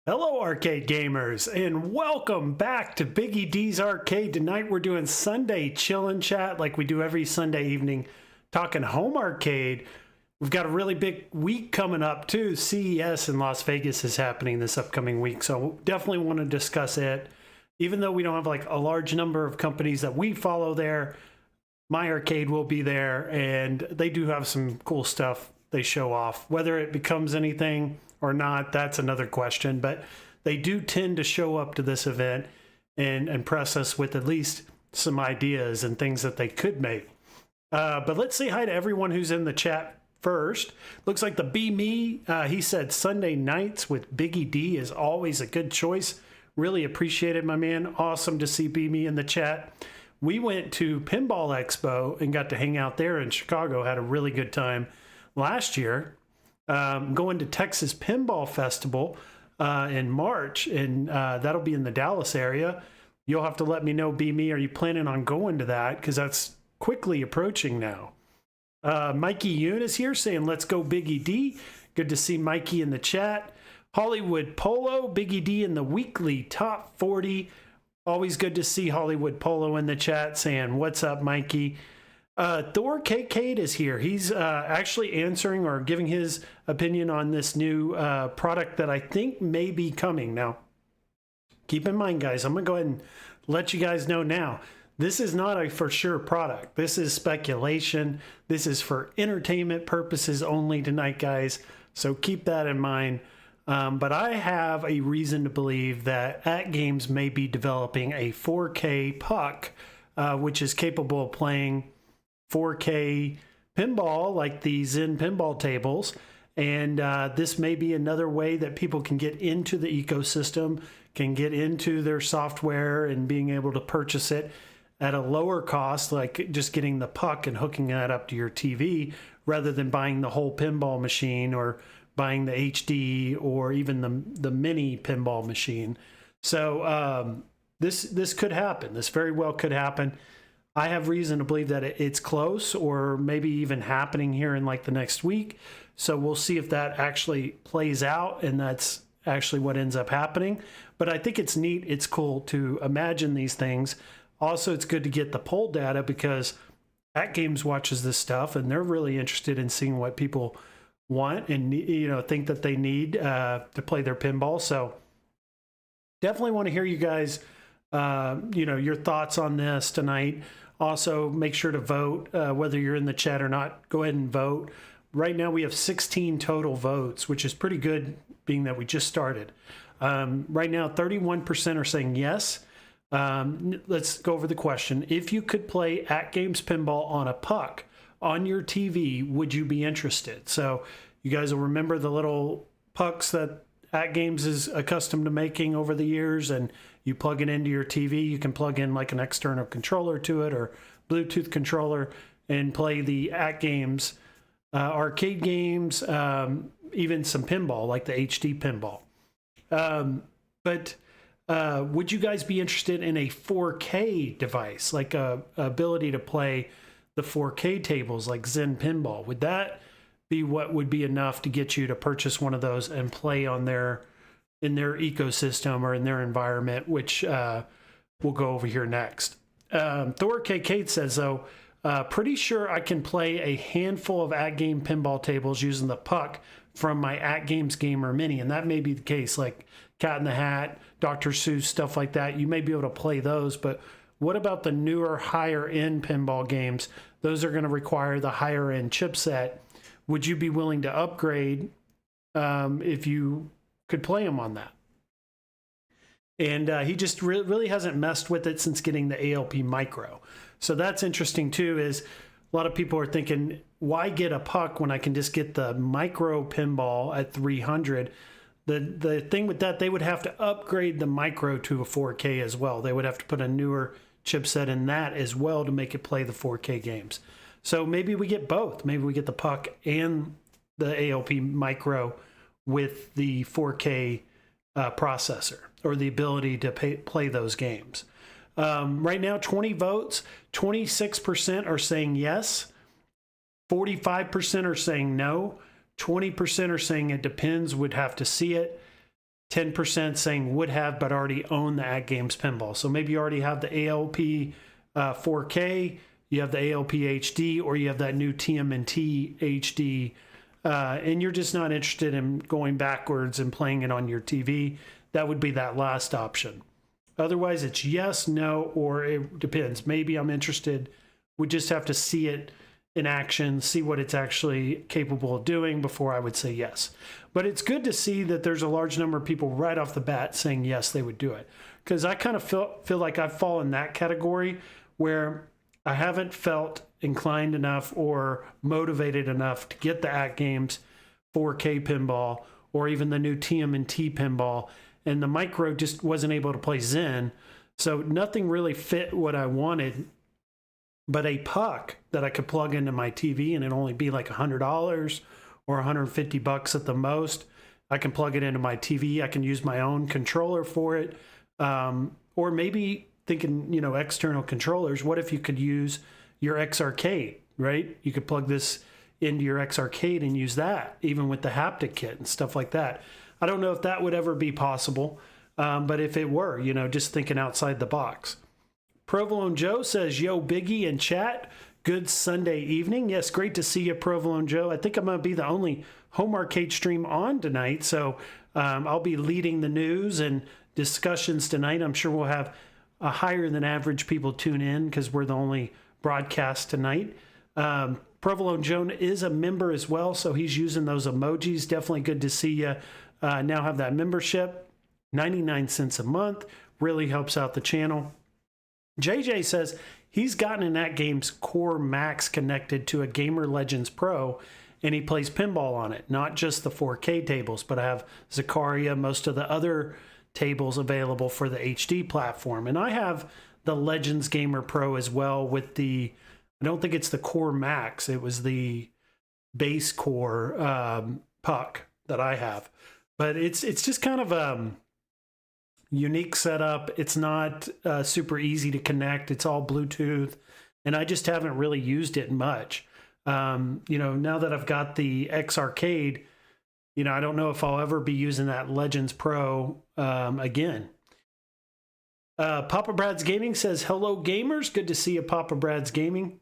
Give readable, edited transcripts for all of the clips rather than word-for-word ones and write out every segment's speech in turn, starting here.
Hello arcade gamers, and welcome back to BiggyD's Arcade. Tonight we're doing Sunday chill and chat like we do every Sunday evening, talking home arcade. We've got a really big week coming up too. CES in Las Vegas is happening this upcoming week, so definitely want to discuss it. Even though we don't have like a large number of companies that we follow there, my arcade will be there, and they do have some cool stuff they show off. Whether it becomes anything or not, that's another question, but they do tend to show up to this event and impress us with at least some ideas and things that they could make. But let's say hi to everyone who's in the chat first. Looks like the Be Me, he said Sunday nights with BiggyD is always a good choice. Really appreciate it, my man. Awesome to see Be Me in the chat. We went to Pinball Expo and got to hang out there in Chicago. Had a really good time last year. Going to Texas Pinball Festival in March, and that'll be in the Dallas area. You'll have to let me know, Be Me, are you planning on going to that? Because that's quickly approaching now. Mikey Eunice here saying, let's go BiggyD. Good to see Mikey in the chat. Hollywood Polo, BiggyD in the weekly top 40. Always good to see Hollywood Polo in the chat saying, what's up, Mikey? Thor KK is here. He's actually answering or giving his opinion on this new product that I think may be coming. Now, keep in mind, guys, I'm going to go ahead and let you guys know now. This is not a for sure product. This is speculation. This is for entertainment purposes only tonight, guys. So keep that in mind. But I have a reason to believe that AtGames may be developing a 4K puck, which is capable of playing 4K pinball like the Zen pinball tables, and this may be another way that people can get into the ecosystem, can get into their software and being able to purchase it at a lower cost, like just getting the puck and hooking that up to your TV rather than buying the whole pinball machine or buying the HD or even the mini pinball machine. So this could happen. This very well could happen. I have reason to believe that it's close or maybe even happening here in like the next week. So we'll see if that actually plays out and that's actually what ends up happening. But I think it's neat. It's cool to imagine these things. Also, it's good to get the poll data because AtGames watches this stuff and they're really interested in seeing what people want and think that they need to play their pinball. So definitely want to hear you guys, your thoughts on this tonight. Also, make sure to vote, whether you're in the chat or not. Go ahead and vote. Right now, we have 16 total votes, which is pretty good, being that we just started. Right now, 31% are saying yes. Let's go over the question. If you could play AtGames Pinball on a puck on your TV, would you be interested? So you guys will remember the little pucks that AtGames is accustomed to making over the years, and you plug it into your TV. You can plug in like an external controller to it or Bluetooth controller and play the AtGames arcade games, even some pinball like the HD pinball. But would you guys be interested in a 4K device, like a ability to play the 4K tables like Zen Pinball? Would that be what would be enough to get you to purchase one of those and play on in their ecosystem or in their environment, which we'll go over here next. Thor KK says, though, pretty sure I can play a handful of AtGame pinball tables using the puck from my AtGames Gamer Mini, and that may be the case, like Cat in the Hat, Dr. Seuss, stuff like that. You may be able to play those, but what about the newer, higher-end pinball games? Those are going to require the higher-end chipset. Would you be willing to upgrade if you could play them on that? And he just really hasn't messed with it since getting the ALP Micro. So that's interesting too, is a lot of people are thinking, why get a puck when I can just get the Micro pinball at 300? The thing with that, they would have to upgrade the Micro to a 4K as well. They would have to put a newer chipset in that as well to make it play the 4K games. So maybe we get both. Maybe we get the puck and the ALP Micro with the 4K processor, or the ability to play those games. Right now, 20 votes, 26% are saying yes, 45% are saying no, 20% are saying it depends, would have to see it, 10% saying would have but already own the AtGames pinball. So maybe you already have the ALP 4K, you have the ALP HD, or you have that new TMNT HD, and you're just not interested in going backwards and playing it on your TV. That would be that last option. Otherwise, it's yes, no, or it depends. Maybe I'm interested. We just have to see it in action, see what it's actually capable of doing before I would say yes. But it's good to see that there's a large number of people right off the bat saying yes, they would do it. Because I kind of feel like I fall in that category where I haven't felt inclined enough or motivated enough to get the AtGames 4K pinball or even the new TMNT pinball. And the Micro just wasn't able to play Zen. So nothing really fit what I wanted, but a puck that I could plug into my TV and it'd only be like $100 or $150 at the most. I can plug it into my TV. I can use my own controller for it. Or maybe thinking, you know, external controllers. What if you could use your X Arcade, right? You could plug this into your X Arcade and use that, even with the haptic kit and stuff like that. I don't know if that would ever be possible, but if it were, you know, just thinking outside the box. Provolone Joe says, yo, Biggie in chat, good Sunday evening. Yes, great to see you, Provolone Joe. I think I'm going to be the only home arcade stream on tonight, so I'll be leading the news and discussions tonight. I'm sure we'll have a higher than average people tune in because we're the only broadcast tonight. Provolone Joe is a member as well, so he's using those emojis. Definitely good to see you. Now have that membership, 99 cents a month, really helps out the channel. JJ says he's gotten an AtGames Core Max connected to a Gamer Legends Pro, and he plays pinball on it, not just the 4K tables, but I have Zaccaria, most of the other tables available for the HD platform. And I have the Legends Gamer Pro as well with the, I don't think it's the Core Max, it was the base core puck that I have. But it's just kind of a unique setup. It's not super easy to connect. It's all Bluetooth, and I just haven't really used it much. You know, now that I've got the X Arcade, you know, I don't know if I'll ever be using that Legends Pro again. Papa Brad's Gaming says, hello, gamers. Good to see you, Papa Brad's Gaming.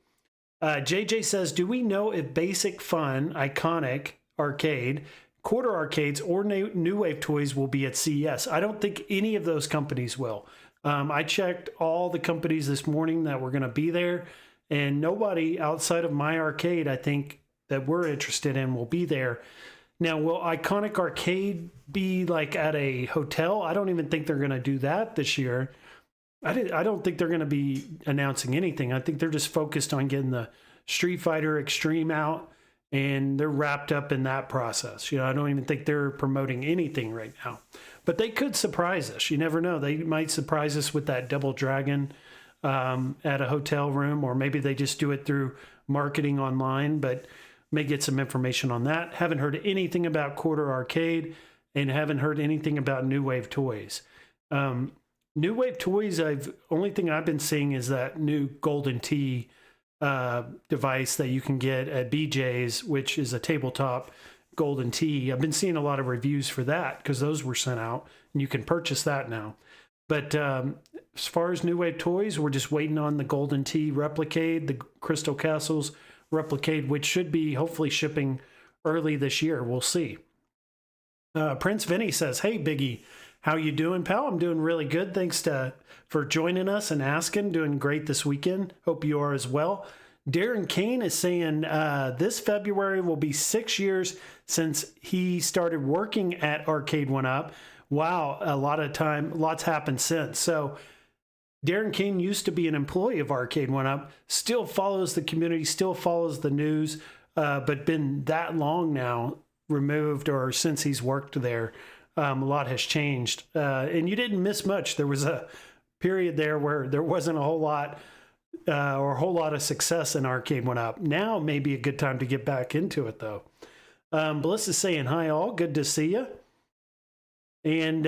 JJ says, do we know if Basic Fun, Iconic Arcade, Quarter Arcades, or New Wave Toys will be at CES? I don't think any of those companies will. I checked all the companies this morning that were going to be there, and nobody outside of my arcade, I think, that we're interested in will be there. Now, will Iconic Arcade be like at a hotel? I don't even think they're going to do that this year. I don't think they're going to be announcing anything. I think they're just focused on getting the Street Fighter Extreme out, and they're wrapped up in that process. You know, I don't even think they're promoting anything right now. But they could surprise us. You never know. They might surprise us with that Double Dragon at a hotel room, or maybe they just do it through marketing online, but may get some information on that. Haven't heard anything about Quarter Arcade, and haven't heard anything about New Wave Toys. New Wave Toys, only thing I've been seeing is that new Golden Tee device that you can get at BJ's, which is a tabletop Golden Tee. I've been seeing a lot of reviews for that because those were sent out and you can purchase that now. But as far as New Wave Toys, we're just waiting on the Golden Tee Replicade, the Crystal Castles Replicade, which should be hopefully shipping early this year. We'll see. Prince Vinny says, "Hey, Biggie, how you doing, pal?" I'm doing really good. Thanks for joining us and asking. Doing great this weekend. Hope you are as well. Darren Kane is saying this February will be 6 years since he started working at Arcade1Up. Wow, lots happened since. So Darren Kane used to be an employee of Arcade1Up, still follows the community, still follows the news, but been that long now removed, or since he's worked there. A lot has changed. And you didn't miss much. There was a period there where there wasn't a whole lot or a whole lot of success in Arcade1Up. Now may be a good time to get back into it, though. Melissa's saying, "Hi, all. Good to see you." And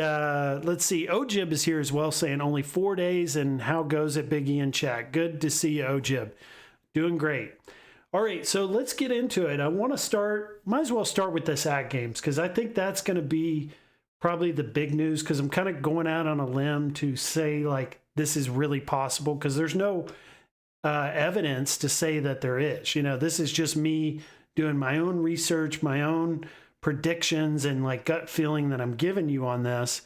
let's see. Ojib is here as well, saying, "Only 4 days, and how goes it, Biggie in chat?" Good to see you, Ojib. Doing great. All right, so let's get into it. I want to might as well start with this AtGames, because I think that's going to be probably the big news, because I'm kind of going out on a limb to say, like, this is really possible, because there's no evidence to say that there is. You know, this is just me doing my own research, my own predictions, and like gut feeling that I'm giving you on this.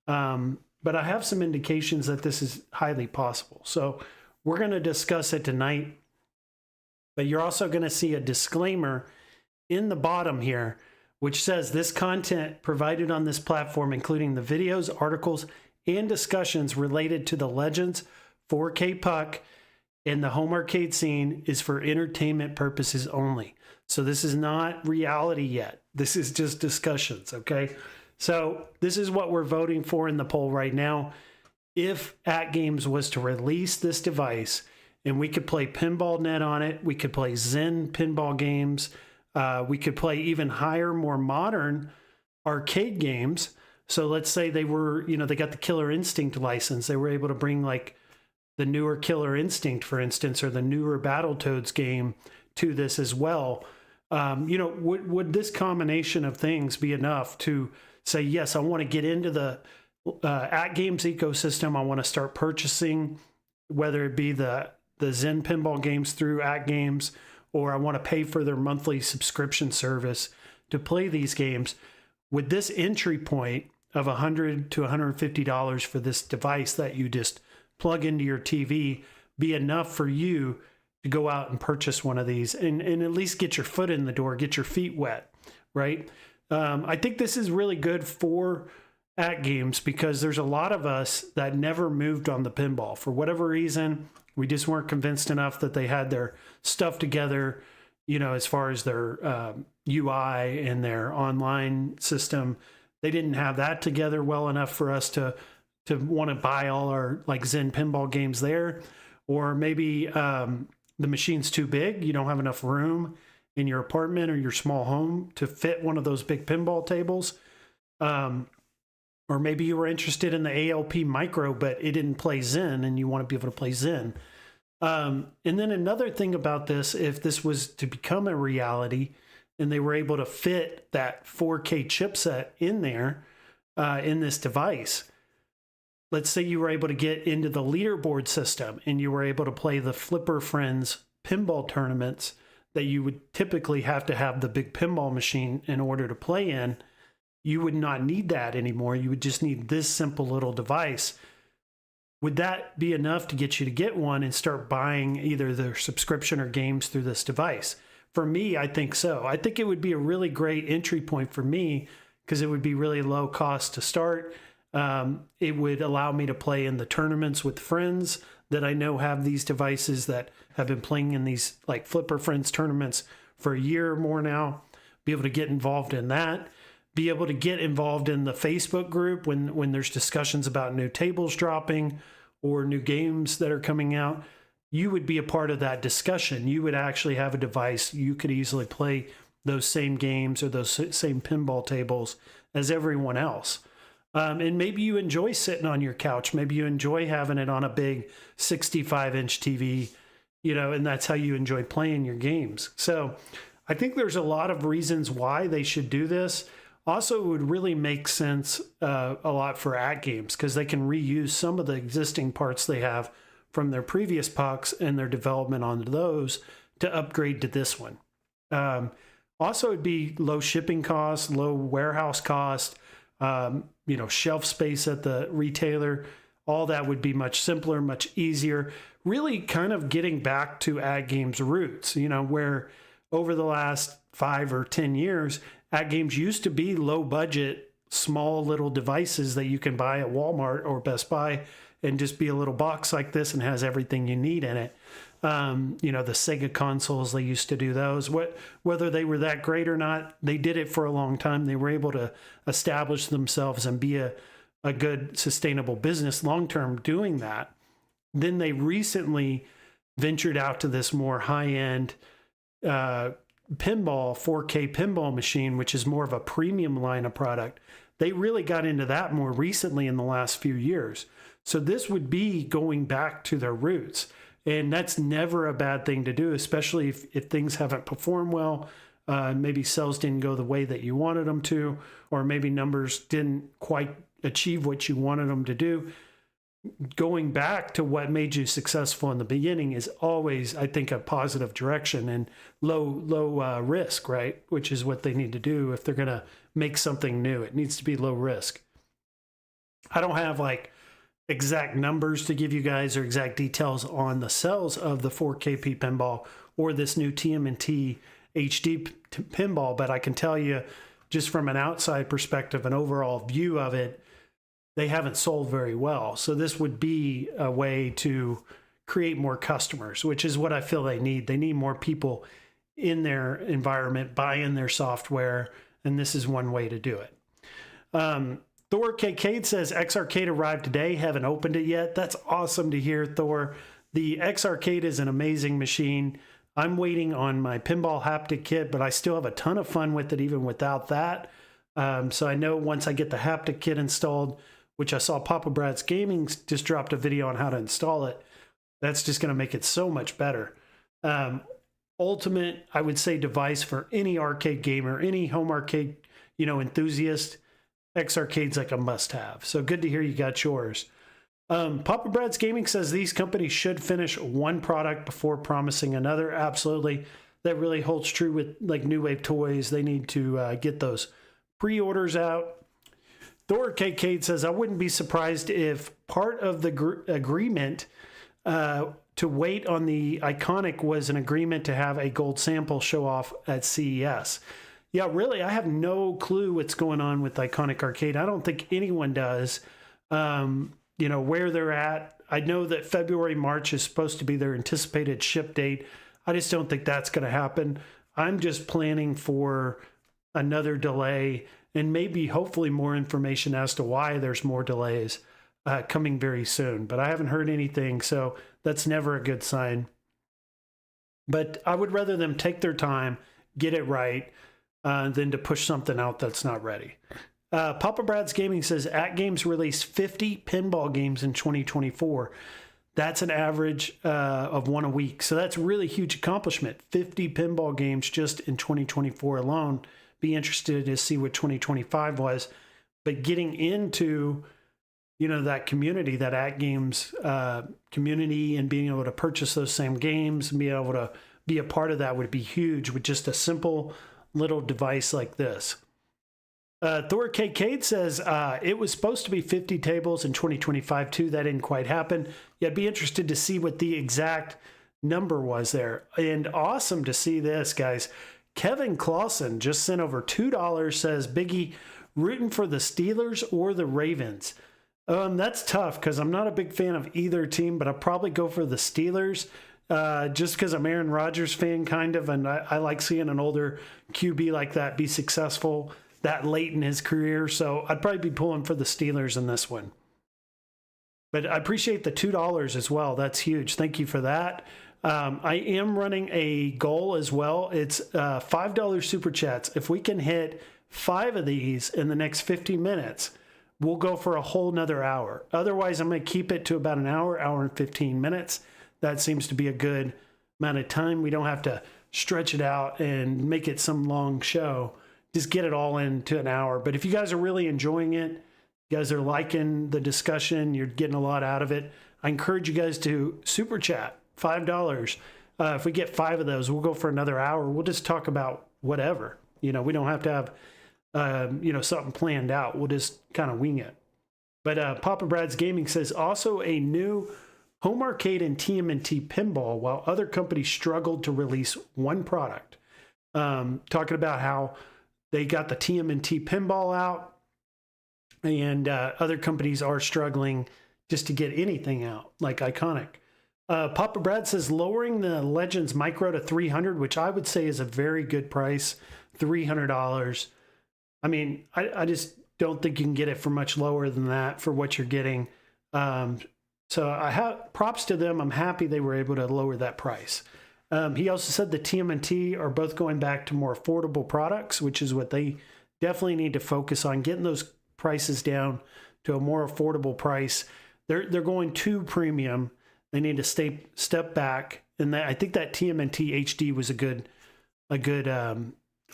But I have some indications that this is highly possible. So we're going to discuss it tonight. But you're also going to see a disclaimer in the bottom here, which says this content provided on this platform, including the videos, articles, and discussions related to the Legends 4K Puck and the home arcade scene, is for entertainment purposes only. So this is not reality yet. This is just discussions, okay? So this is what we're voting for in the poll right now. If AtGames was to release this device and we could play Pinball Net on it, we could play Zen pinball games, we could play even higher, more modern arcade games. So let's say they were, they got the Killer Instinct license. They were able to bring like the newer Killer Instinct, for instance, or the newer Battletoads game to this as well. Would this combination of things be enough to say, yes, I want to get into the AtGames ecosystem. I want to start purchasing, whether it be the Zen pinball games through AtGames, or I want to pay for their monthly subscription service to play these games. With this entry point of $100 to $150 for this device that you just plug into your TV be enough for you to go out and purchase one of these and at least get your foot in the door, get your feet wet, right? I think this is really good for AtGames, because there's a lot of us that never moved on the pinball. For whatever reason, we just weren't convinced enough that they had their stuff together, as far as their UI and their online system. They didn't have that together well enough for us to want to buy all our like Zen pinball games there. Or maybe the machine's too big. You don't have enough room in your apartment or your small home to fit one of those big pinball tables. Or maybe you were interested in the ALP Micro, but it didn't play Zen and you want to be able to play Zen. And then another thing about this, if this was to become a reality and they were able to fit that 4K chipset in there, in this device, let's say you were able to get into the leaderboard system and you were able to play the Flipper Friends pinball tournaments that you would typically have to have the big pinball machine in order to play in. You would not need that anymore. You would just need this simple little device. Would that be enough to get you to get one and start buying either their subscription or games through this device? For me, I think so. I think it would be a really great entry point for me, because it would be really low cost to start. It would allow me to play in the tournaments with friends that I know have these devices, that have been playing in these like Flipper Friends tournaments for a year or more now. Be able to get involved in that. Be able to get involved in the Facebook group when there's discussions about new tables dropping or new games that are coming out. You would be a part of that discussion. You would actually have a device. You could easily play those same games or those same pinball tables as everyone else. And maybe you enjoy sitting on your couch. Maybe you enjoy having it on a big 65-inch TV and that's how you enjoy playing your games. So I think there's a lot of reasons why they should do this. Also, it would really make sense a lot for AtGames because they can reuse some of the existing parts they have from their previous pucks and their development onto those to upgrade to this one. Also, it'd be low shipping costs, low warehouse cost, shelf space at the retailer. All that would be much simpler, much easier. Really kind of getting back to AtGames' roots, where over the last 5 or 10 years, AtGames used to be low budget, small little devices that you can buy at Walmart or Best Buy and just be a little box like this and has everything you need in it. The Sega consoles, they used to do those. Whether they were that great or not, they did it for a long time. They were able to establish themselves and be a good, sustainable business long-term doing that. Then they recently ventured out to this more high-end pinball, 4K pinball machine, which is more of a premium line of product. They really got into that more recently in the last few years. So this would be going back to their roots. And that's never a bad thing to do, especially if things haven't performed well. Maybe sales didn't go the way that you wanted them to, or maybe numbers didn't quite achieve what you wanted them to do. Going back to what made you successful in the beginning is always, I think, a positive direction and low risk, right? Which is what they need to do if they're going to make something new. It needs to be low risk. I don't have exact numbers to give you guys or exact details on the sales of the 4KP pinball or this new TMNT HD pinball, but I can tell you just from an outside perspective, an overall view of it, they haven't sold very well. So this would be a way to create more customers, which is what I feel they need. They need more people in their environment, buying their software, and this is one way to do it. Thor KK says X Arcade arrived today, haven't opened it yet. That's awesome to hear, Thor. The X Arcade is an amazing machine. I'm waiting on my pinball haptic kit, but I still have a ton of fun with it even without that. So I know once I get the haptic kit installed, which I saw Papa Brad's Gaming just dropped a video on how to install it, that's just going to make it so much better. Ultimate, I would say, device for any arcade gamer, any home arcade, enthusiast. X Arcade's like a must-have. So good to hear you got yours. Papa Brad's Gaming says these companies should finish one product before promising another. Absolutely. That really holds true with New Wave Toys. They need to get those pre-orders out. Thor KK says, I wouldn't be surprised if part of the agreement to wait on the Iconic was an agreement to have a gold sample show off at CES. Yeah, really, I have no clue what's going on with Iconic Arcade. I don't think anyone does. Where they're at. I know that February, March is supposed to be their anticipated ship date. I just don't think that's going to happen. I'm just planning for another delay and maybe hopefully more information as to why there's more delays coming very soon. But I haven't heard anything, so that's never a good sign. But I would rather them take their time, get it right, than to push something out that's not ready. Papa Brad's Gaming says AtGames released 50 pinball games in 2024. That's an average of one a week. So that's a really huge accomplishment. 50 pinball games just in 2024 alone. Be interested to see what 2025 was. But getting into, that community, that AtGames community, and being able to purchase those same games and being able to be a part of that would be huge with just a simple little device like this. Thor KK says it was supposed to be 50 tables in 2025 too. That didn't quite happen. Yeah, I'd be interested to see what the exact number was there. And awesome to see this, guys. Kevin Clausen just sent over $2, says, Biggie, rooting for the Steelers or the Ravens? That's tough because I'm not a big fan of either team, but I'll probably go for the Steelers just because I'm Aaron Rodgers fan kind of, and I like seeing an older QB like that be successful that late in his career. So I'd probably be pulling for the Steelers in this one. But I appreciate the $2 as well. That's huge. Thank you for that. I am running a goal as well. It's $5 super chats. If we can hit 5 of these in the next 15 minutes, we'll go for a whole nother hour. Otherwise, I'm going to keep it to about an hour, hour and 15 minutes. That seems to be a good amount of time. We don't have to stretch it out and make it some long show. Just get it all into an hour. But if you guys are really enjoying it, you guys are liking the discussion, you're getting a lot out of it, I encourage you guys to super chat, $5. If we get 5 of those, we'll go for another hour. We'll just talk about whatever. We don't have to have, something planned out. We'll just kind of wing it. But Papa Brad's Gaming says, also a new home arcade and TMNT pinball, while other companies struggled to release one product. Talking about how they got the TMNT pinball out, and other companies are struggling just to get anything out, like Iconic. Papa Brad says lowering the Legends Micro to $300, which I would say is a very good price, $300. I mean, I just don't think you can get it for much lower than that for what you're getting. So I have props to them. I'm happy they were able to lower that price. He also said the TMNT are both going back to more affordable products, which is what they definitely need to focus on, getting those prices down to a more affordable price. They're going too premium. They need to step back, and I think that TMNT HD was a good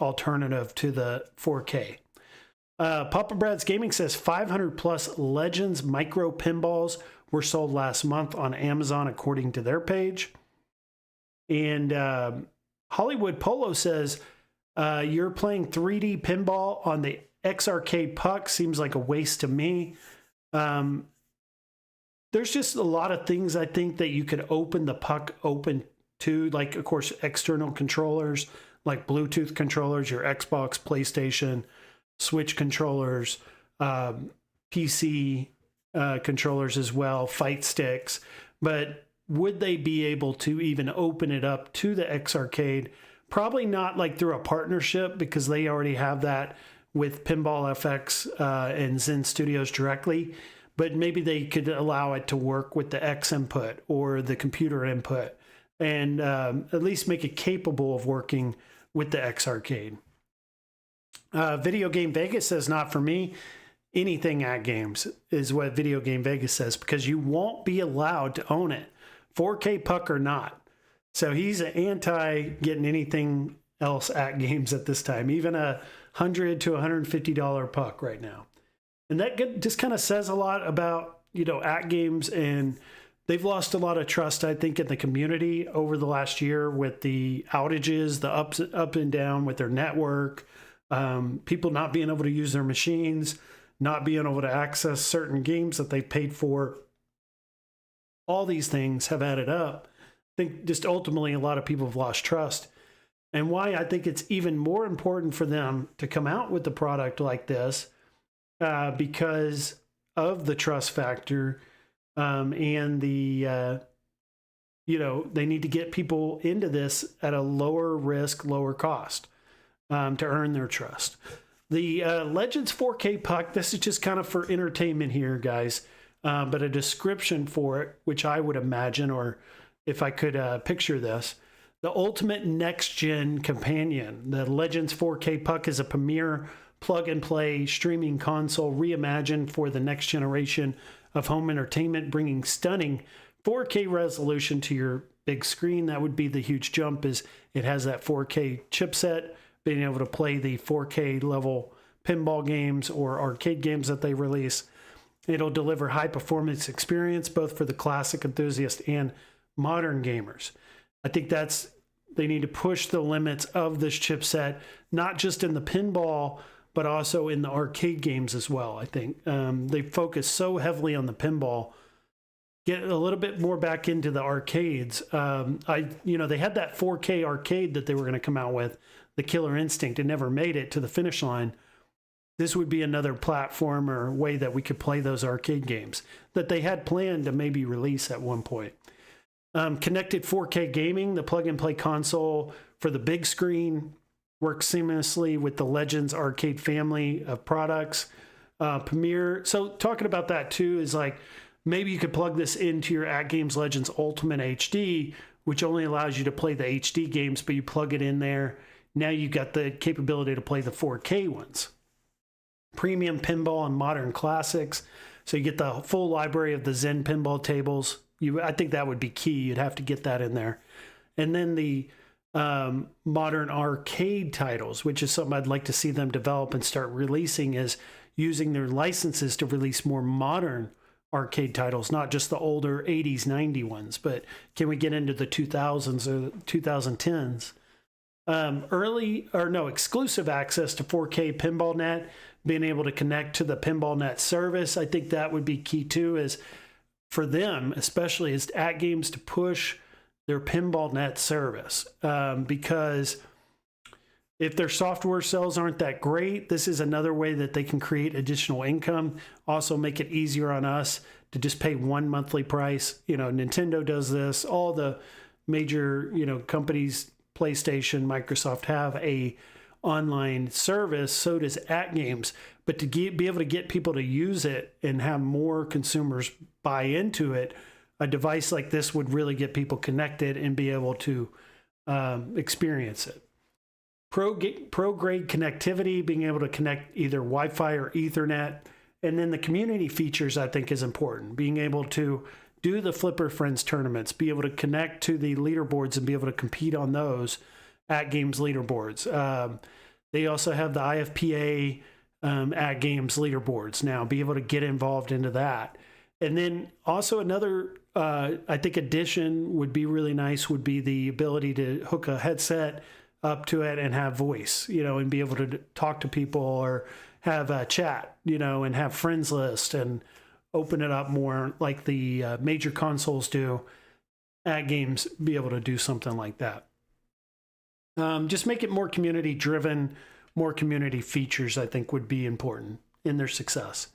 alternative to the 4K. Papa Brad's Gaming says 500 plus Legends micro pinballs were sold last month on Amazon, according to their page. And Hollywood Polo says you're playing 3D pinball on the X Arcade puck. Seems like a waste to me. There's just a lot of things I think that you could open the puck open to, like, of course, external controllers, like Bluetooth controllers, your Xbox, PlayStation, Switch controllers, PC controllers as well, fight sticks. But would they be able to even open it up to the X Arcade? Probably not like through a partnership, because they already have that with Pinball FX and Zen Studios directly. But maybe they could allow it to work with the X input or the computer input, and at least make it capable of working with the X Arcade. Video Game Vegas says, not for me. Anything AtGames is what Video Game Vegas says, because you won't be allowed to own it, 4K puck or not. So he's anti getting anything else AtGames at this time, even a $100 to $150 puck right now. And that just kind of says a lot about, AtGames, and they've lost a lot of trust, I think, in the community over the last year with the outages, the up and down with their network, people not being able to use their machines, not being able to access certain games that they paid for. All these things have added up. I think just ultimately a lot of people have lost trust. And why I think it's even more important for them to come out with a product like this, because of the trust factor, and the, they need to get people into this at a lower risk, lower cost, to earn their trust. The Legends 4K puck, this is just kind of for entertainment here, guys, but a description for it, which I would imagine, or if I could picture this, the ultimate next-gen companion. The Legends 4K puck is a premier plug-and-play streaming console reimagined for the next generation of home entertainment, bringing stunning 4K resolution to your big screen. That would be the huge jump, is it has that 4K chipset, being able to play the 4K level pinball games or arcade games that they release. It'll deliver high performance experience both for the classic enthusiast and modern gamers. I think they need to push the limits of this chipset, not just in the pinball, but also in the arcade games as well. I think they focus so heavily on the pinball. Get a little bit more back into the arcades. They had that 4K arcade that they were going to come out with, the Killer Instinct. It never made it to the finish line. This would be another platform or way that we could play those arcade games that they had planned to maybe release at one point. Connected 4K gaming, the plug-and-play console for the big screen, works seamlessly with the Legends arcade family of products. Premier. So talking about that too is like, maybe you could plug this into your AtGames Legends Ultimate HD, which only allows you to play the HD games, but you plug it in there. Now you've got the capability to play the 4K ones. Premium pinball and modern classics. So you get the full library of the Zen pinball tables. I think that would be key. You'd have to get that in there. And then the modern arcade titles, which is something I'd like to see them develop and start releasing, is using their licenses to release more modern arcade titles, not just the older 80s, 90 ones, but can we get into the 2000s or 2010s? Exclusive access to 4K Pinball Net, being able to connect to the Pinball Net service. I think that would be key too, is for them, especially as AtGames, to push their Pinball Net service, because if their software sales aren't that great, this is another way that they can create additional income. Also make it easier on us to just pay one monthly price. You know, Nintendo does this. All the major, companies, PlayStation, Microsoft, have a online service. So does AtGames. But to be able to get people to use it and have more consumers buy into it, a device like this would really get people connected and be able to experience it. Pro-grade connectivity, being able to connect either Wi-Fi or Ethernet. And then the community features, I think, is important. Being able to do the Flipper Friends tournaments, be able to connect to the leaderboards and be able to compete on those AtGames leaderboards. They also have the IFPA AtGames leaderboards now, be able to get involved into that. And then also another, I think, addition would be really nice would be the ability to hook a headset up to it and have voice, and be able to talk to people or have a chat, and have friends list and open it up more like the major consoles do. AtGames be able to do something like that. Just make it more community driven, more community features, I think, would be important in their success.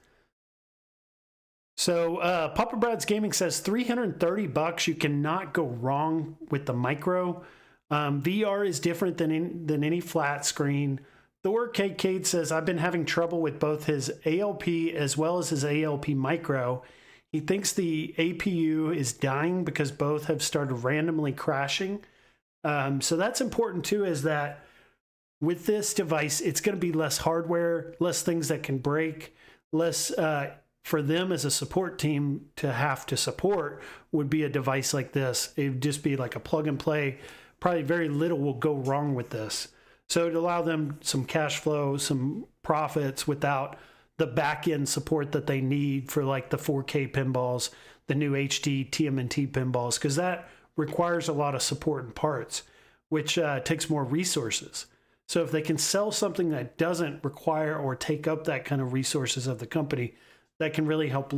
So Papa Brad's Gaming says $330. You cannot go wrong with the micro. VR is different than any flat screen. Thor KK says, I've been having trouble with both his ALP as well as his ALP micro. He thinks the APU is dying because both have started randomly crashing. So that's important too, is that with this device, it's going to be less hardware, less things that can break, less for them as a support team to have to support would be a device like this. It would just be like a plug and play. Probably very little will go wrong with this. So it'd allow them some cash flow, some profits without the back end support that they need for like the 4K pinballs, the new HD TMNT pinballs, because that requires a lot of support and parts, which takes more resources. So if they can sell something that doesn't require or take up that kind of resources of the company, that can really help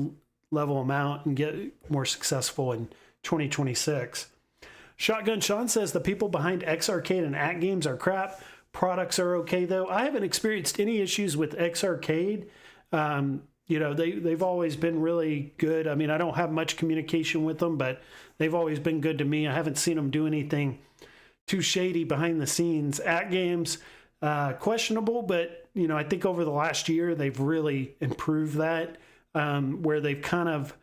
level them out and get more successful in 2026. Shotgun Sean says the people behind X Arcade and AtGames are crap. Products are okay though. I haven't experienced any issues with X Arcade. They've always been really good. I mean, I don't have much communication with them, but they've always been good to me. I haven't seen them do anything too shady behind the scenes. AtGames, questionable, but I think over the last year they've really improved that, where they've kind of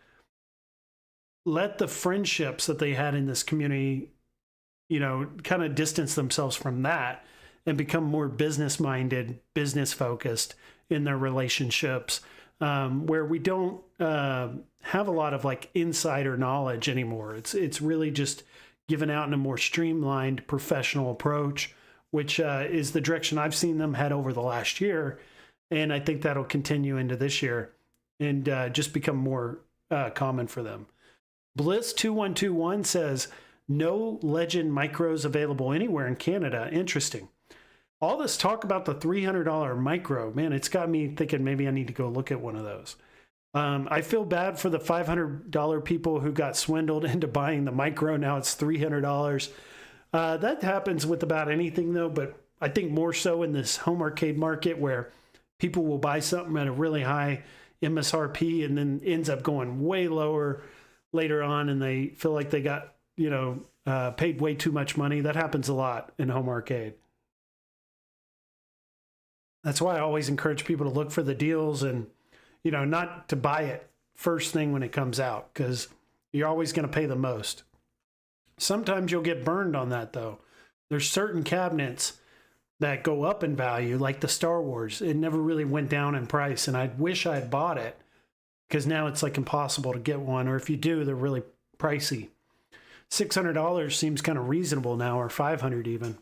let the friendships that they had in this community, kind of distance themselves from that and become more business minded, business focused in their relationships, where we don't have a lot of like insider knowledge anymore. It's really just given out in a more streamlined professional approach, which is the direction I've seen them head over the last year. And I think that'll continue into this year and just become more common for them. Bliss2121 says, no Legend micros available anywhere in Canada. Interesting. All this talk about the $300 micro, man, it's got me thinking maybe I need to go look at one of those. I feel bad for the $500 people who got swindled into buying the micro. Now it's $300. That happens with about anything though, but I think more so in this home arcade market where people will buy something at a really high MSRP and then ends up going way lower later on and they feel like they got, paid way too much money. That happens a lot in home arcade. That's why I always encourage people to look for the deals and, not to buy it first thing when it comes out, because you're always going to pay the most. Sometimes you'll get burned on that though. There's certain cabinets that go up in value, like the Star Wars. It never really went down in price, and I wish I had bought it because now it's like impossible to get one, or if you do, they're really pricey. $600 seems kind of reasonable now, or $500 even.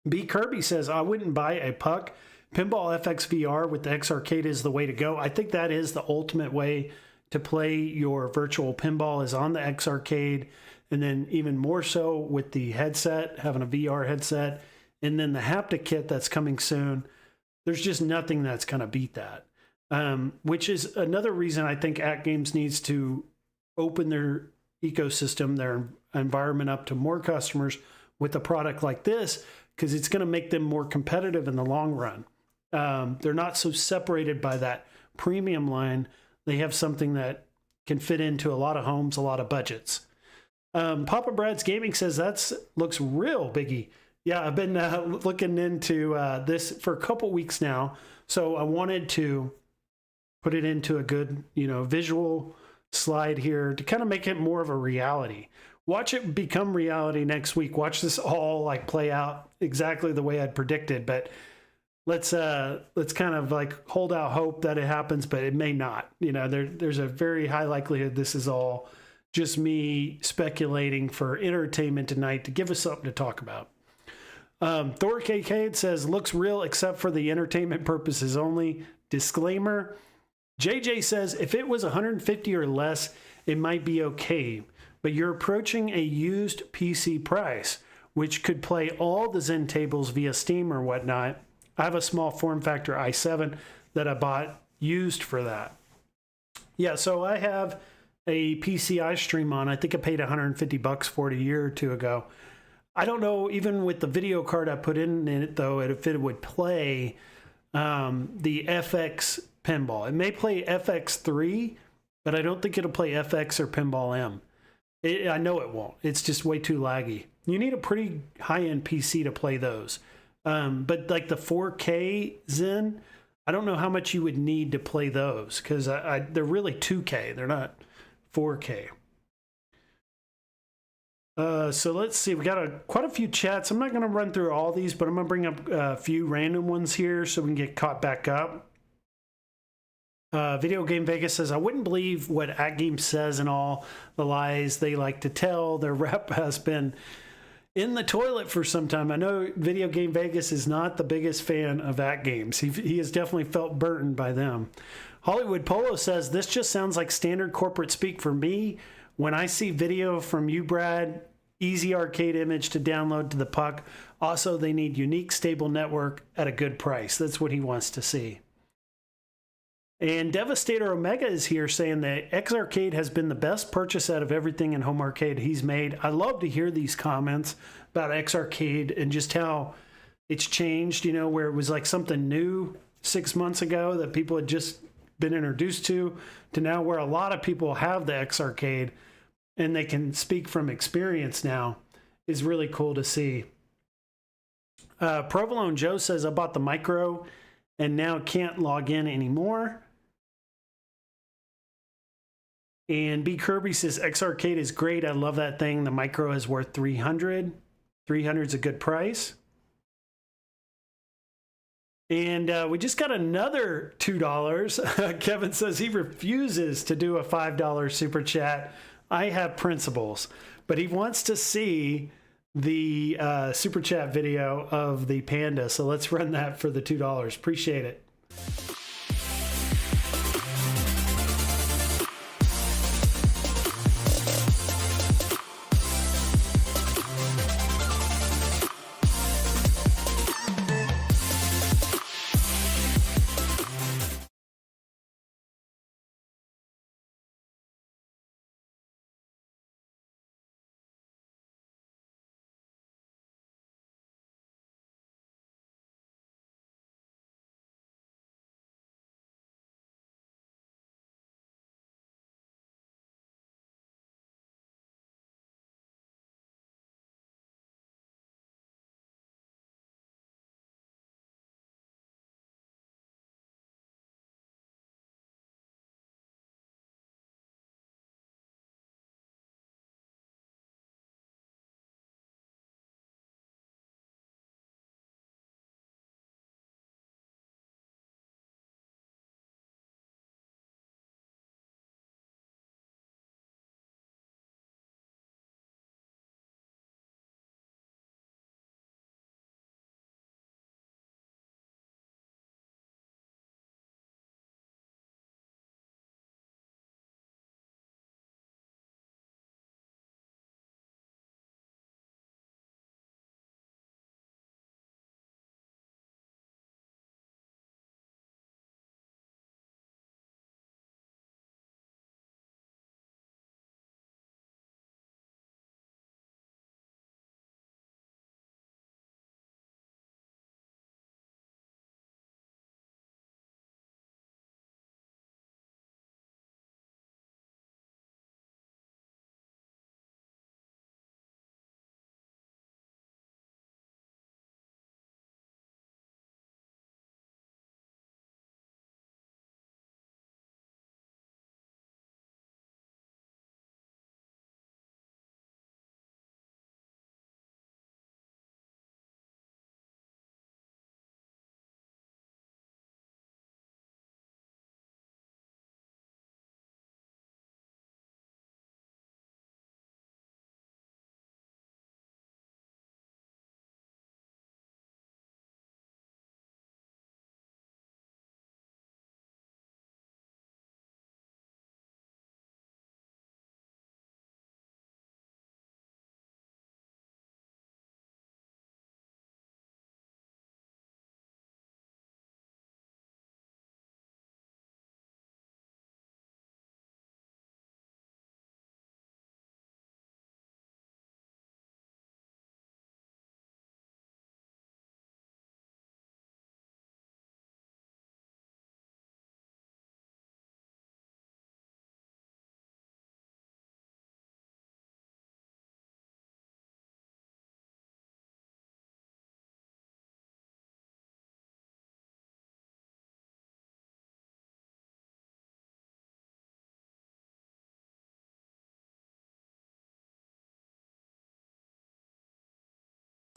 B. Kirby says, I wouldn't buy a puck. Pinball FX VR with the X Arcade is the way to go. I think that is the ultimate way to play your virtual pinball, is on the X Arcade, and then even more so with the headset, having a VR headset, and then the haptic kit that's coming soon. There's just nothing that's going to beat that, which is another reason I think AtGames needs to open their ecosystem, their environment up to more customers with a product like this, because it's going to make them more competitive in the long run. They're not so separated by that premium line. They have something that can fit into a lot of homes, a lot of budgets. Papa Brad's Gaming says, that looks real, Biggie. Yeah, I've been looking into this for a couple weeks now, so I wanted to put it into a good, visual slide here to kind of make it more of a reality. Watch it become reality next week. Watch this all like play out exactly the way I'd predicted, but let's kind of like hold out hope that it happens, but it may not. There's a very high likelihood this is all just me speculating for entertainment tonight to give us something to talk about. Thor KK says, looks real except for the entertainment purposes only. Disclaimer. JJ says, if it was 150 or less, it might be okay, but you're approaching a used PC price, which could play all the Zen tables via Steam or whatnot. I have a small form factor i7 that I bought used for that. Yeah, so I have a PC I stream on. I think I paid $150 for it a year or two ago. I don't know, even with the video card I put in it, though, if it would play the FX Pinball. It may play FX3, but I don't think it'll play FX or Pinball M. I know it won't. It's just way too laggy. You need a pretty high-end PC to play those. But like the 4K Zen, I don't know how much you would need to play those, because they're really 2K. They're not 4K. So let's see. We got quite a few chats. I'm not going to run through all these, but I'm going to bring up a few random ones here so we can get caught back up. Video Game Vegas says, I wouldn't believe what AtGames says and all the lies they like to tell. Their rep has been in the toilet for some time. I know Video Game Vegas is not the biggest fan of AtGames. He has definitely felt burdened by them. Hollywood Polo says, this just sounds like standard corporate speak for me. When I see video from you, Brad, easy arcade image to download to the puck. Also, they need unique, stable network at a good price. That's what he wants to see. And Devastator Omega is here saying that X Arcade has been the best purchase out of everything in home arcade he's made. I love to hear these comments about X Arcade and just how it's changed, where it was like something new 6 months ago that people had just been introduced to now where a lot of people have the X Arcade and they can speak from experience now is really cool to see. Provolone Joe says, I bought the micro and now can't log in anymore. And B. Kirby says, X Arcade is great. I love that thing. The micro is worth $300. $300 is a good price. And we just got another $2. Kevin says he refuses to do a $5 super chat. I have principles, but he wants to see the super chat video of the panda. So let's run that for the $2. Appreciate it.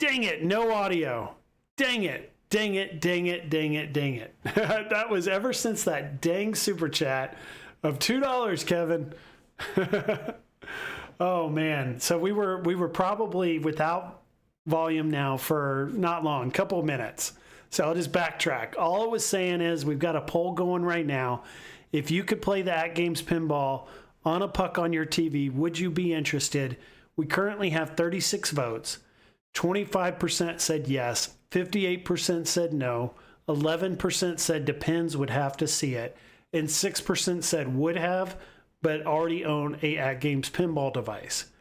Dang it, no audio. Dang it. Dang it, dang it, dang it, dang it. That was ever since that dang super chat of $2, Kevin. Oh man. So we were probably without volume now for not long, couple of minutes. So I'll just backtrack. All I was saying is we've got a poll going right now. If you could play the AtGames pinball on a puck on your TV, would you be interested? We currently have 36 votes. 25% said yes, 58% said no, 11% said depends, would have to see it, and 6% said would have, but already own a AtGames pinball device.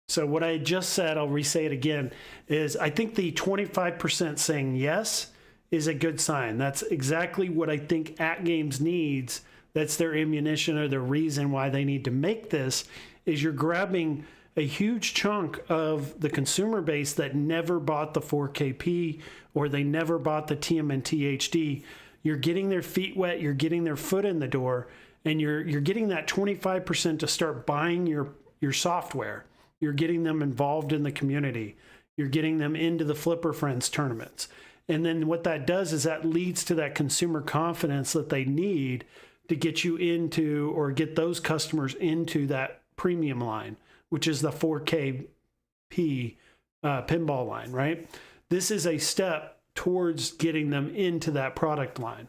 So what I just said, I'll re-say it again, is I think the 25% saying yes is a good sign. That's exactly what I think AtGames needs. That's their ammunition or the reason why they need to make this, is you're grabbing a huge chunk of the consumer base that never bought the 4KP or they never bought the TMNT HD. You're getting their feet wet, you're getting their foot in the door, and you're getting that 25% to start buying your software. You're getting them involved in the community. You're getting them into the Flipper Friends tournaments. And then what that does is that leads to that consumer confidence that they need to get you into, or get those customers into, that premium line, which is the 4KP pinball line, right? This is a step towards getting them into that product line.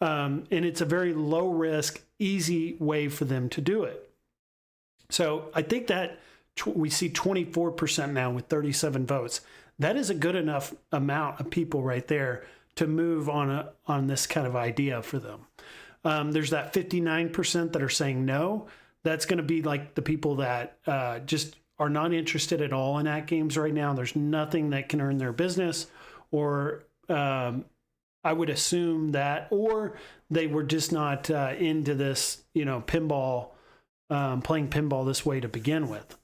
And it's a very low risk, easy way for them to do it. So I think that we see 24% now with 37 votes. That is a good enough amount of people right there to move on this kind of idea for them. There's that 59% that are saying no. That's going to be like the people that just are not interested at all in AtGames right now. There's nothing that can earn their business, or I would assume that, or they were just not into this, pinball, playing pinball this way to begin with.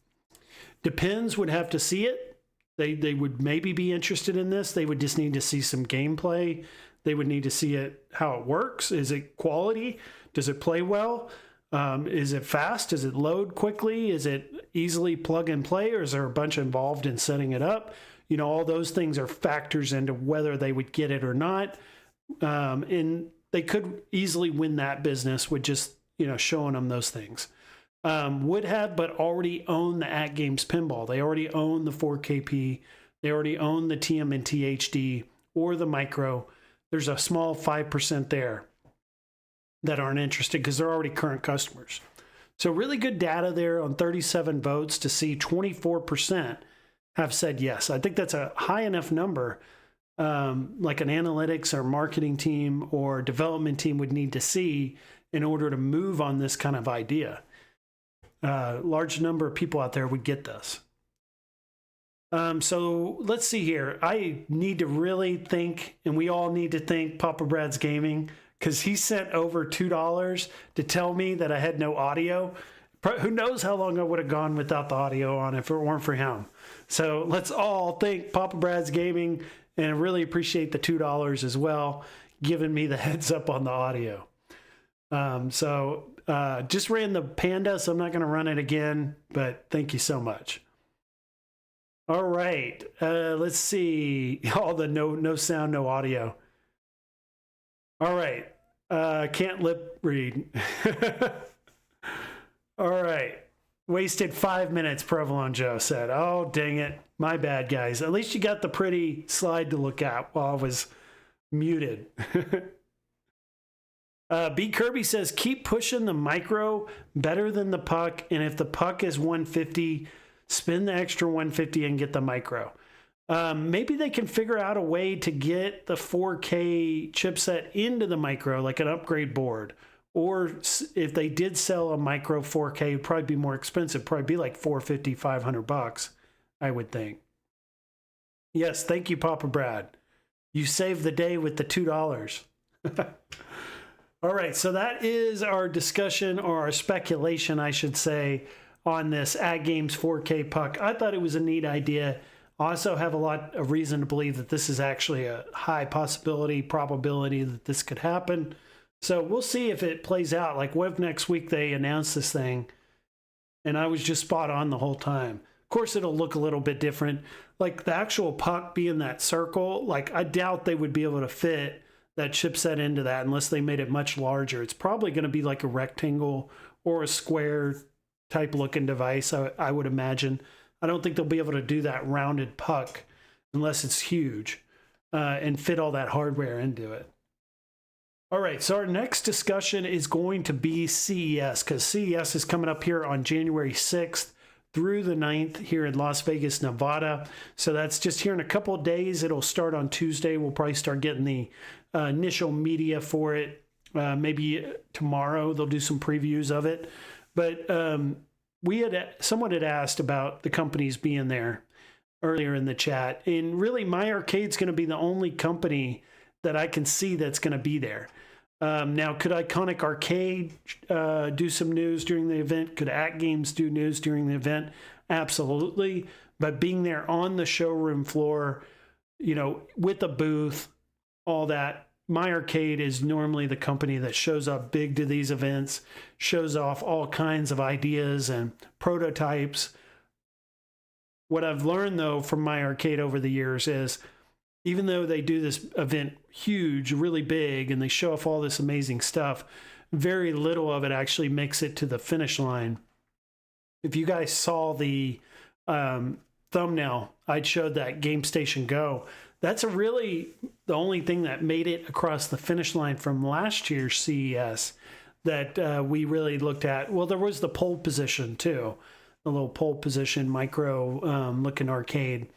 Depends, would have to see it. They would maybe be interested in this. They would just need to see some gameplay. They would need to see it, how it works. Is it quality? Does it play well? Is it fast? Does it load quickly? Is it easily plug and play, or is there a bunch involved in setting it up? All those things are factors into whether they would get it or not. And they could easily win that business with just, showing them those things. Would have, but already own the AtGames pinball. They already own the 4KP. They already own the TMNT HD or the micro. There's a small 5% there that aren't interested because they're already current customers. So really good data there on 37 votes to see 24% have said yes. I think that's a high enough number, like an analytics or marketing team or development team would need to see in order to move on this kind of idea. Large number of people out there would get this. So let's see here. I need to really think, and we all need to thank Papa Brad's Gaming, because he sent over $2 to tell me that I had no audio. Who knows how long I would have gone without the audio on if it weren't for him. So let's all thank Papa Brad's Gaming, and I really appreciate the $2 as well, giving me the heads up on the audio. Just ran the Panda, so I'm not going to run it again, but thank you so much. All right, let's see. All the no sound, no audio. All right, can't lip read. All right, wasted 5 minutes, Provolone Joe said. Oh, dang it. My bad, guys. At least you got the pretty slide to look at while I was muted. B. Kirby says, keep pushing the micro, better than the puck. And if the puck is 150, spend the extra 150 and get the micro. Maybe they can figure out a way to get the 4K chipset into the micro, like an upgrade board. Or if they did sell a micro 4K, it'd probably be more expensive. Probably be like $450, $500, I would think. Yes, thank you, Papa Brad. You saved the day with the $2. All right, so that is our discussion, or our speculation, I should say, on this AtGames 4K puck. I thought it was a neat idea. I also have a lot of reason to believe that this is actually a high possibility, probability that this could happen. So we'll see if it plays out. Like, what if next week they announce this thing and I was just spot on the whole time? course, it'll look a little bit different. Like the actual puck being that circle, like I doubt they would be able to fit that chipset into that unless they made it much larger. It's probably going to be like a rectangle or a square type looking device, I would imagine. I don't think they'll be able to do that rounded puck unless it's huge and fit all that hardware into it. All right, so our next discussion is going to be CES, because CES is coming up here on January 6th through the 9th here in Las Vegas, Nevada. So that's just here in a couple of days. It'll start on Tuesday. We'll probably start getting the initial media for it. Maybe tomorrow they'll do some previews of it. But someone had asked about the companies being there earlier in the chat. And really, My Arcade's going to be the only company that I can see that's going to be there. Now, could Iconic Arcade do some news during the event? Could AtGames do news during the event? Absolutely. But being there on the showroom floor, you know, with a booth, all that, My Arcade is normally the company that shows up big to these events, shows off all kinds of ideas and prototypes. What I've learned, though, from My Arcade over the years is, even though they do this event huge, really big, and they show off all this amazing stuff, very little of it actually makes it to the finish line. If you guys saw the thumbnail, I showed that GameStation GO. That's really the only thing that made it across the finish line from last year's CES that we looked at. Well, there was the pole position too, the little pole position micro looking arcade.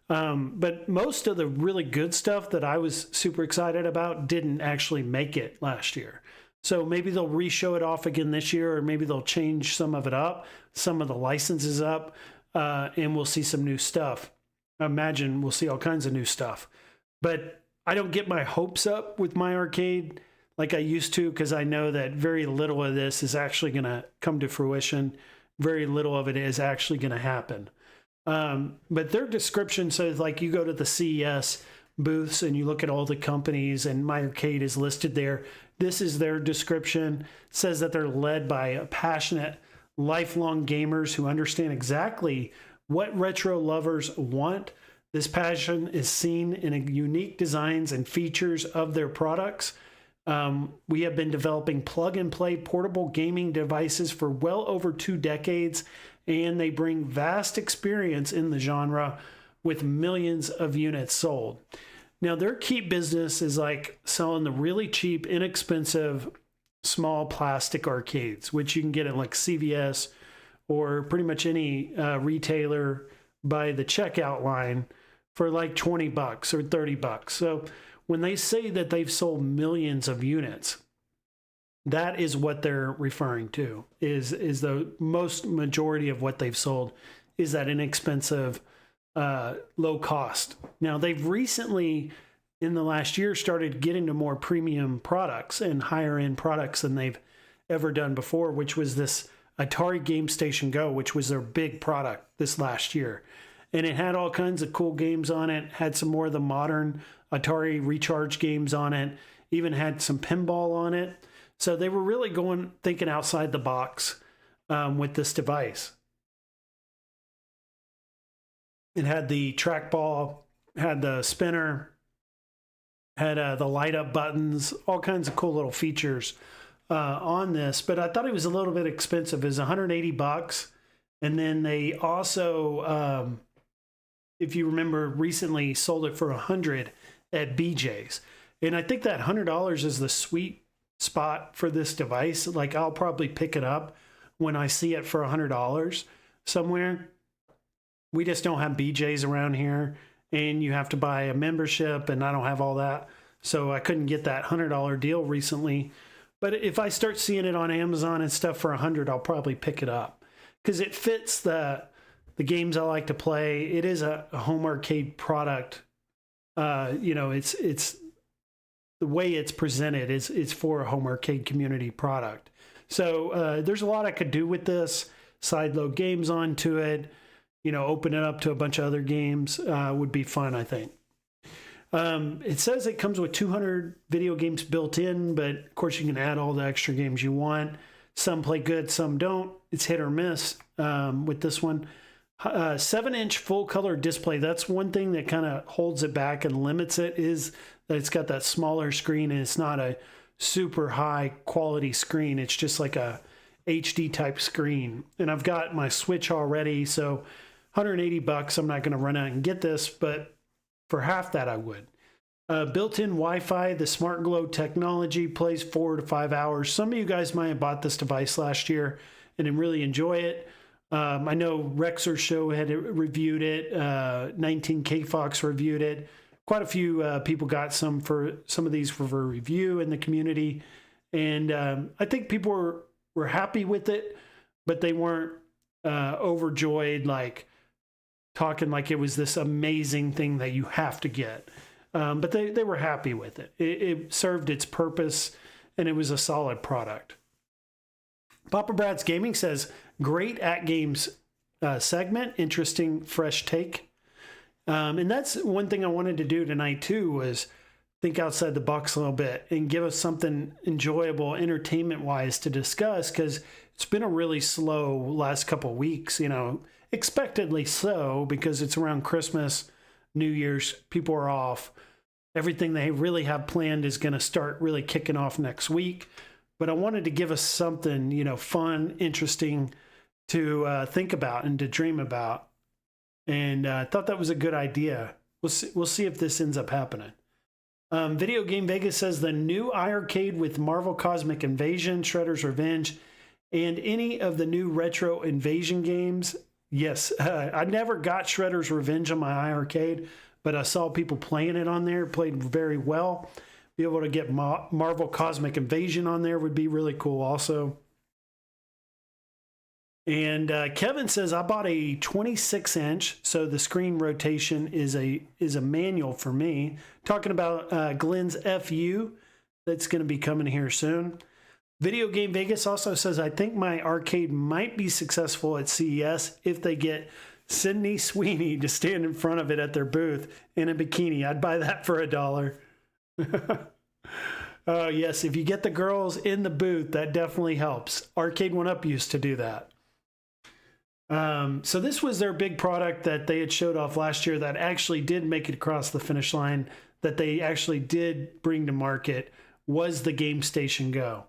But most of the really good stuff that I was super excited about didn't actually make it last year. So maybe they'll re-show it off again this year, or maybe they'll change some of it up, some of the licenses up, and we'll see some new stuff. I imagine we'll see all kinds of new stuff. But I don't get my hopes up with My Arcade like I used to, because I know that very little of this is actually going to come to fruition. Very little of it is actually going to happen. But their description says, like, you go to the CES booths and you look at all the companies, and My Arcade is listed there. This is their description. It says that they're led by passionate, lifelong gamers who understand exactly what retro lovers want. This passion is seen in unique designs and features of their products. We have been developing plug-and-play portable gaming devices for well over 2 decades, and they bring vast experience in the genre with millions of units sold. Now, their key business is like selling the really cheap, inexpensive, small plastic arcades, which you can get at like CVS or pretty much any retailer by the checkout line for like $20 or $30. So when they say that they've sold millions of units, that is what they're referring to, is the most majority of what they've sold is that inexpensive, low cost. Now, they've recently, in the last year, started getting to more premium products and higher end products than they've ever done before, which was this Atari GameStation GO, which was their big product this last year. And it had all kinds of cool games on it, had some more of the modern Atari Recharge games on it, even had some pinball on it. So they were really thinking outside the box with this device. It had the trackball, had the spinner, had the light up buttons, all kinds of cool little features on this. But I thought it was a little bit expensive. It was $180. And then they also, if you remember, recently sold it for $100 at BJ's. And I think that $100 is the sweet spot for this device. Like, I'll probably pick it up when I see it for $100 somewhere. We just don't have BJ's around here, and you have to buy a membership, and I don't have all that. So I couldn't get that $100 deal recently. But if I start seeing it on Amazon and stuff for $100, I'll probably pick it up because it fits the games I like to play. It is a home arcade product. You know, it's the way it's presented is for a home arcade community product. So there's a lot I could do with this. Sideload games onto it, you know, open it up to a bunch of other games would be fun, I think. It says it comes with 200 video games built in, but of course you can add all the extra games you want. Some play good, some don't. It's hit or miss with this one. 7-inch full color display. That's one thing that kind of holds it back and limits it, is that it's got that smaller screen and it's not a super high quality screen. It's just like a HD type screen. And I've got my Switch already, so $180. I'm not going to run out and get this, but for half that I would. Built-in Wi-Fi, the Smart Glow technology, plays 4 to 5 hours. Some of you guys might have bought this device last year and didn't really enjoy it. I know Rexer Show had reviewed it. 19K Fox reviewed it. Quite a few people got some of these for review in the community, and I think people were happy with it, but they weren't overjoyed, like talking like it was this amazing thing that you have to get. But they were happy with it. It served its purpose, and it was a solid product. Papa Brad's Gaming says, great AtGames segment, interesting, fresh take. And that's one thing I wanted to do tonight too, was think outside the box a little bit and give us something enjoyable entertainment-wise to discuss, because it's been a really slow last couple of weeks, expectedly so, because it's around Christmas, New Year's, people are off. Everything they really have planned is going to start really kicking off next week. But I wanted to give us something, fun, interesting to think about and to dream about. And I thought that was a good idea. We'll see if this ends up happening. Video Game Vegas says the new iArcade with Marvel Cosmic Invasion, Shredder's Revenge, and any of the new retro Invasion games. Yes, I never got Shredder's Revenge on my iArcade, but I saw people playing it on there. It played very well. Be able to get Marvel Cosmic Invasion on there would be really cool also. And Kevin says, I bought a 26-inch, so the screen rotation is a manual for me. Talking about Glenn's FU that's going to be coming here soon. Video Game Vegas also says, I think my arcade might be successful at CES if they get Sydney Sweeney to stand in front of it at their booth in a bikini. I'd buy that for $1. Oh, yes, if you get the girls in the booth, that definitely helps. Arcade1Up used to do that. So this was their big product that they had showed off last year that actually did make it across the finish line, that they actually did bring to market, was the GameStation GO.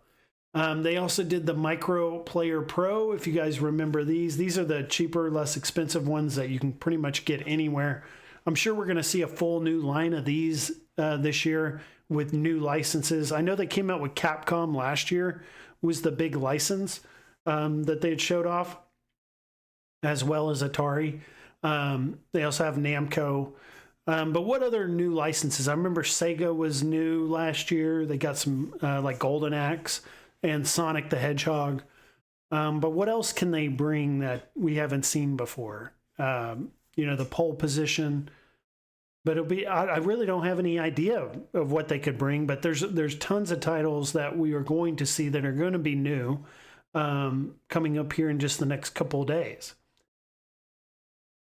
They also did the Micro Player Pro, if you guys remember these. These are the cheaper, less expensive ones that you can pretty much get anywhere. I'm sure we're going to see a full new line of these this year with new licenses. I know they came out with Capcom last year, was the big license that they had showed off, as well as Atari. They also have Namco. But what other new licenses? I remember Sega was new last year. They got some like Golden Axe and Sonic the Hedgehog. But what else can they bring that we haven't seen before? The pole position. But it'll be, I really don't have any idea of what they could bring, but there's tons of titles that we are going to see that are going to be new coming up here in just the next couple of days.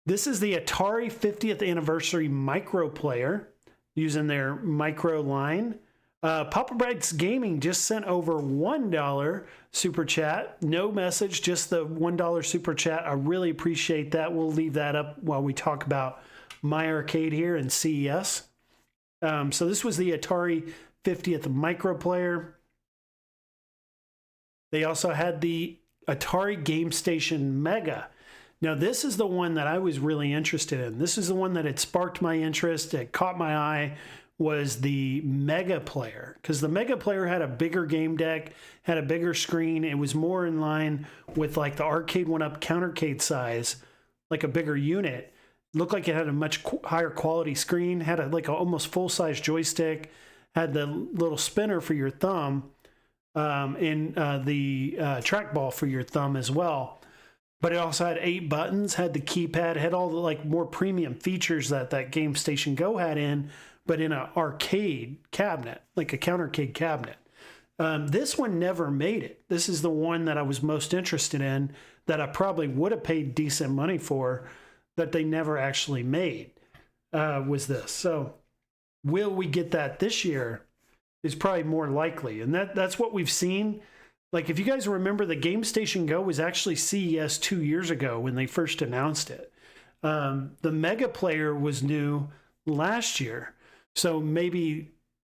This is the Atari 50th Anniversary Micro Player using their Micro line. Papa Brad's Gaming just sent over $1 super chat. No message, just the $1 super chat. I really appreciate that. We'll leave that up while we talk about My Arcade here and CES. So this was the Atari 50th Micro Player. They also had the Atari GameStation Mega. Now, this is the one that I was really interested in. This is the one that had sparked my interest. It caught my eye, was the Mega Player, because the Mega Player had a bigger game deck, had a bigger screen. It was more in line with like the Arcade1Up Countercade size, like a bigger unit. It looked like it had a much higher quality screen, had like a almost full-size joystick, had the little spinner for your thumb, and the trackball for your thumb as well. But it also had 8 buttons, had the keypad, had all the like more premium features that GameStation GO had in, but in an arcade cabinet, like a countercade cabinet. This one never made it. This is the one that I was most interested in, that I probably would have paid decent money for, that they never actually made, was this. So will we get that this year is probably more likely. And that's what we've seen. Like, if you guys remember, the GameStation Go was actually CES 2 years ago when they first announced it. The Mega Player was new last year. So maybe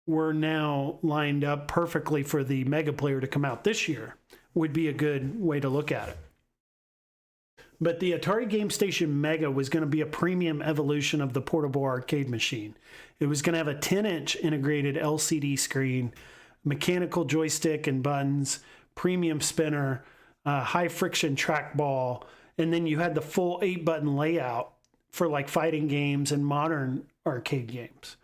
we're now lined up perfectly for the Mega Player to come out this year, would be a good way to look at it. But the Atari GameStation Mega was going to be a premium evolution of the portable arcade machine. It was going to have a 10-inch integrated LCD screen, mechanical joystick and buttons, premium spinner, high friction trackball, and then you had the full 8-button layout for like fighting games and modern arcade games.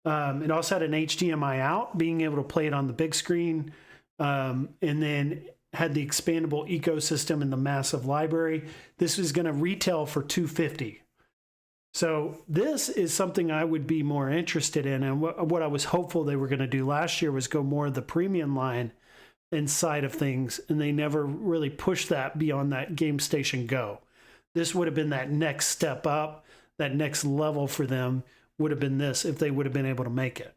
It also had an HDMI out, being able to play it on the big screen, and then had the expandable ecosystem and the massive library. This was going to retail for $250. So this is something I would be more interested in, and what I was hopeful they were going to do last year was go more of the premium line inside of things, and they never really pushed that beyond that GameStation Go. This would have been that next step up, that next level for them would have been this if they would have been able to make it.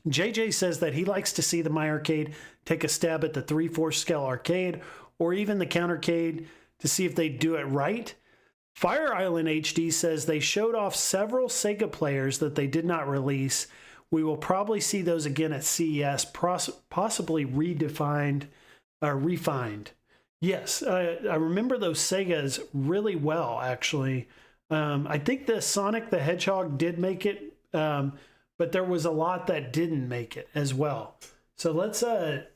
JJ says that he likes to see the MyArcade take a stab at the 3/4 scale arcade or even the countercade to see if they do it right. Fire Island HD says they showed off several Sega players that they did not release. We will probably see those again at CES, possibly refined. Yes, I remember those Segas really well, actually. I think the Sonic the Hedgehog did make it, but there was a lot that didn't make it as well. So let's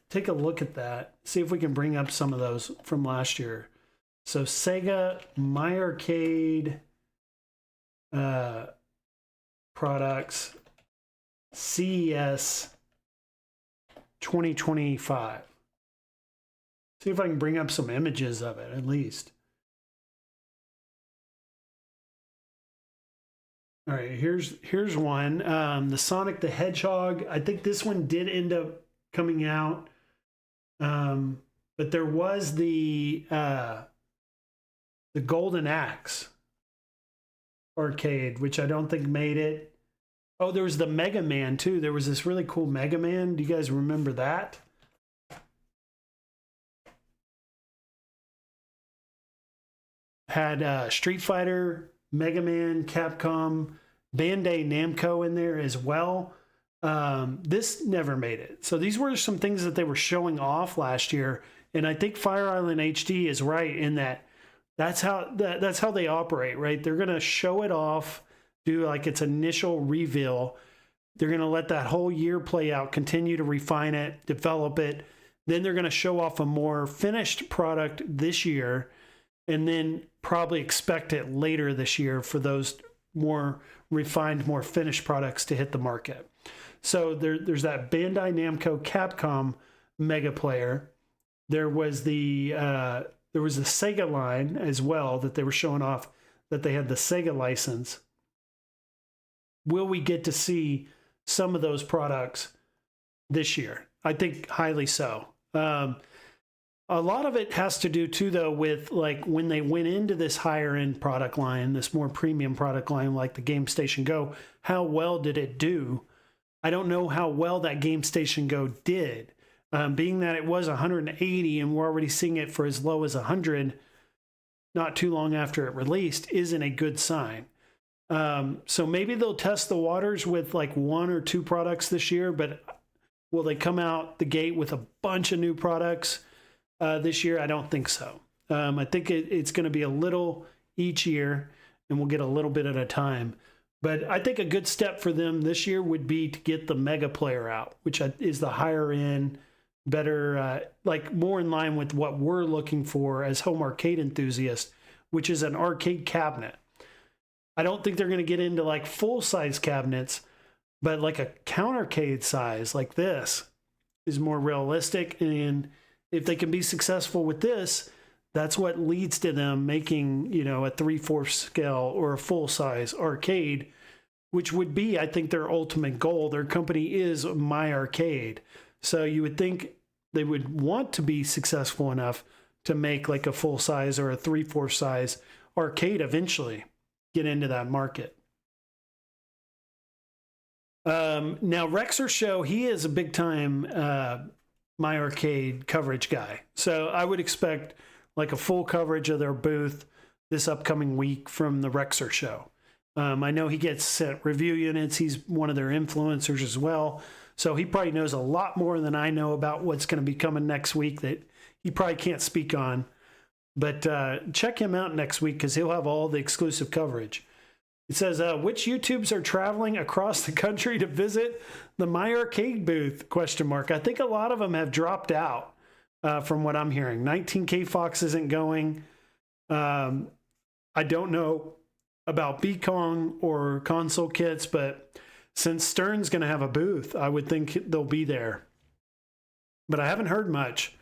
take a look at that, see if we can bring up some of those from last year. So Sega MyArcade products CES 2025. See if I can bring up some images of it at least. All right, here's one. The Sonic the Hedgehog. I think this one did end up coming out, but there was the Golden Axe arcade, which I don't think made it. Oh, there was the Mega Man too. There was this really cool Mega Man. Do you guys remember that? Had Street Fighter, Mega Man, Capcom, Bandai Namco in there as well. This never made it. So these were some things that they were showing off last year. And I think Fire Island HD is right in that that's how they operate, right? They're going to show it off, do like its initial reveal. They're going to let that whole year play out, continue to refine it, develop it. Then they're going to show off a more finished product this year, and then probably expect it later this year for those more refined, more finished products to hit the market. So there's that Bandai Namco Capcom Mega Player. There was the Sega line as well that they were showing off, that they had the Sega license. Will we get to see some of those products this year? I think highly so. A lot of it has to do too, though, with like when they went into this higher end product line, this more premium product line like the GameStation Go, how well did it do? I don't know how well that GameStation Go did. Being that it was 180 and we're already seeing it for as low as 100 not too long after it released isn't a good sign. So maybe they'll test the waters with like 1 or 2 products this year, but will they come out the gate with a bunch of new products this year? I don't think so. I think it's going to be a little each year, and we'll get a little bit at a time. But I think a good step for them this year would be to get the Mega Player out, which is the higher end, better, like more in line with what we're looking for as home arcade enthusiasts, which is an arcade cabinet. I don't think they're going to get into like full-size cabinets, but like a countercade size like this is more realistic. And if they can be successful with this, that's what leads to them making, you know, a 3/4 scale or a full-size arcade, which would be, I think, their ultimate goal. Their company is MyArcade. So you would think they would want to be successful enough to make like a full-size or a 3/4 size arcade eventually, get into that market. Now, Rexer Show, he is a big-time My Arcade coverage guy. So I would expect like a full coverage of their booth this upcoming week from the Rexer show. I know he gets sent review units. He's one of their influencers as well. So he probably knows a lot more than I know about what's going to be coming next week that he probably can't speak on. But check him out next week because he'll have all the exclusive coverage. It says, which YouTubes are traveling across the country to visit the My Arcade booth? ? I think a lot of them have dropped out from what I'm hearing. 19K Fox isn't going. I don't know about BCong or Console Kits, but since Stern's going to have a booth, I would think they'll be there. But I haven't heard much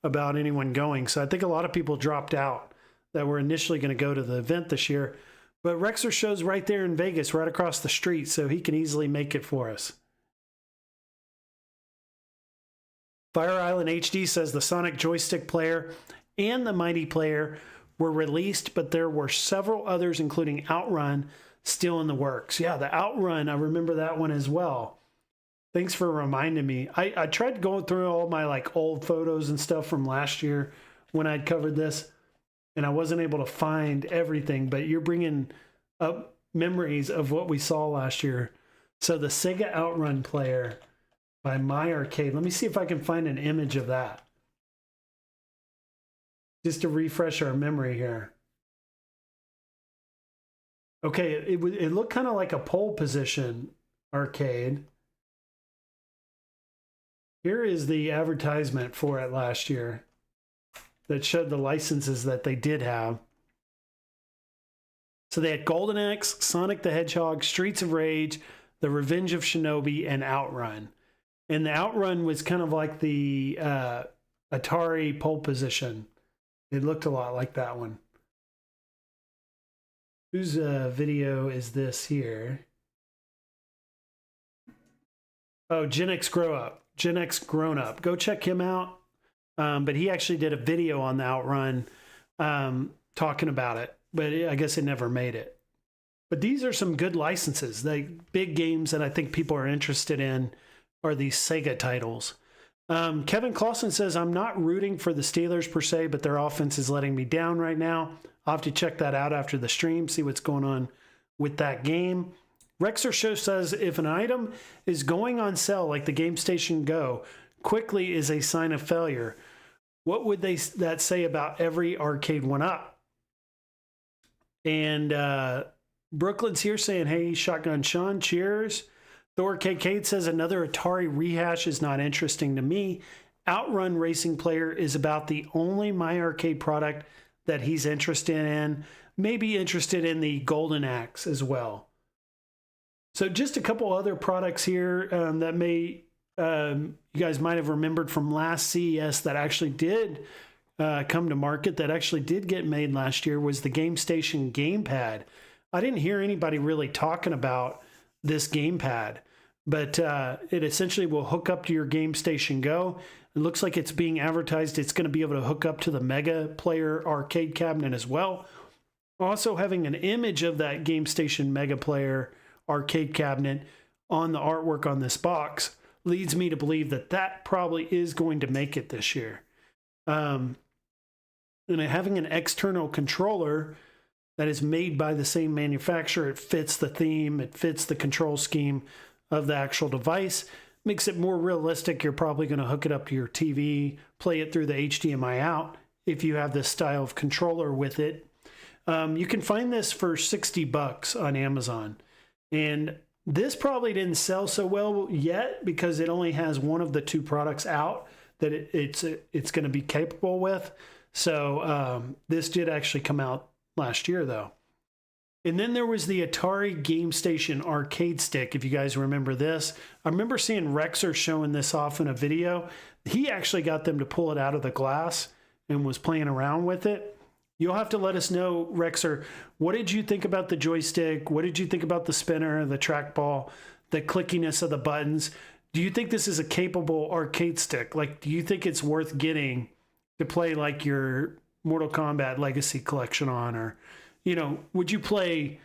about anyone going. So I think a lot of people dropped out that were initially going to go to the event this year. But Rexer show's right there in Vegas, right across the street, so he can easily make it for us. Fire Island HD says the Sonic joystick player and the Mighty player were released, but there were several others, including Outrun, still in the works. Yeah, the Outrun, I remember that one as well. Thanks for reminding me. I tried going through all my like old photos and stuff from last year when I'd covered this, and I wasn't able to find everything, but you're bringing up memories of what we saw last year. So the Sega Outrun player by My Arcade. Let me see if I can find an image of that. Just to refresh our memory here. Okay, it looked kind of like a pole position arcade. Here is the advertisement for it last year that showed the licenses that they did have. So they had Golden Axe, Sonic the Hedgehog, Streets of Rage, The Revenge of Shinobi, and Outrun. And the Outrun was kind of like the Atari pole position. It looked a lot like that one. Whose video is this here? Oh, Gen X Grow Up. Gen X Grown Up. Go check him out. But he actually did a video on the Outrun talking about it. But I guess it never made it. But these are some good licenses. The big games that I think people are interested in are these Sega titles. Kevin Clausen says, I'm not rooting for the Steelers per se, but their offense is letting me down right now. I'll have to check that out after the stream, see what's going on with that game. Rexer Show says, if an item is going on sale like the GameStation Go quickly is a sign of failure, what would that say about every Arcade1Up? And Brooklyn's here saying, hey, Shotgun Sean, cheers. Thor KK says another Atari rehash is not interesting to me. Outrun Racing Player is about the only My Arcade product that he's interested in. Maybe interested in the Golden Axe as well. So just a couple other products here that may you guys might have remembered from last CES that actually did come to market, that actually did get made last year, was the GameStation gamepad. I didn't hear anybody really talking about this gamepad. But it essentially will hook up to your GameStation Go. It looks like it's being advertised. It's going to be able to hook up to the Mega Player arcade cabinet as well. Also having an image of that GameStation Mega Player arcade cabinet on the artwork on this box leads me to believe that that probably is going to make it this year. And having an external controller that is made by the same manufacturer, it fits the theme, it fits the control scheme of the actual device, makes it more realistic. You're probably going to hook it up to your TV, play it through the HDMI out if you have this style of controller with it. You can find this for $60 on Amazon. And this probably didn't sell so well yet because it only has one of the two products out that it's going to be capable with. So this did actually come out last year though. And then there was the Atari GameStation arcade stick, if you guys remember this. I remember seeing Rexer showing this off in a video. He actually got them to pull it out of the glass and was playing around with it. You'll have to let us know, Rexer, what did you think about the joystick? What did you think about the spinner, the trackball, the clickiness of the buttons? Do you think this is a capable arcade stick? Like, do you think it's worth getting to play like your Mortal Kombat Legacy Collection on? Or, you know, would you play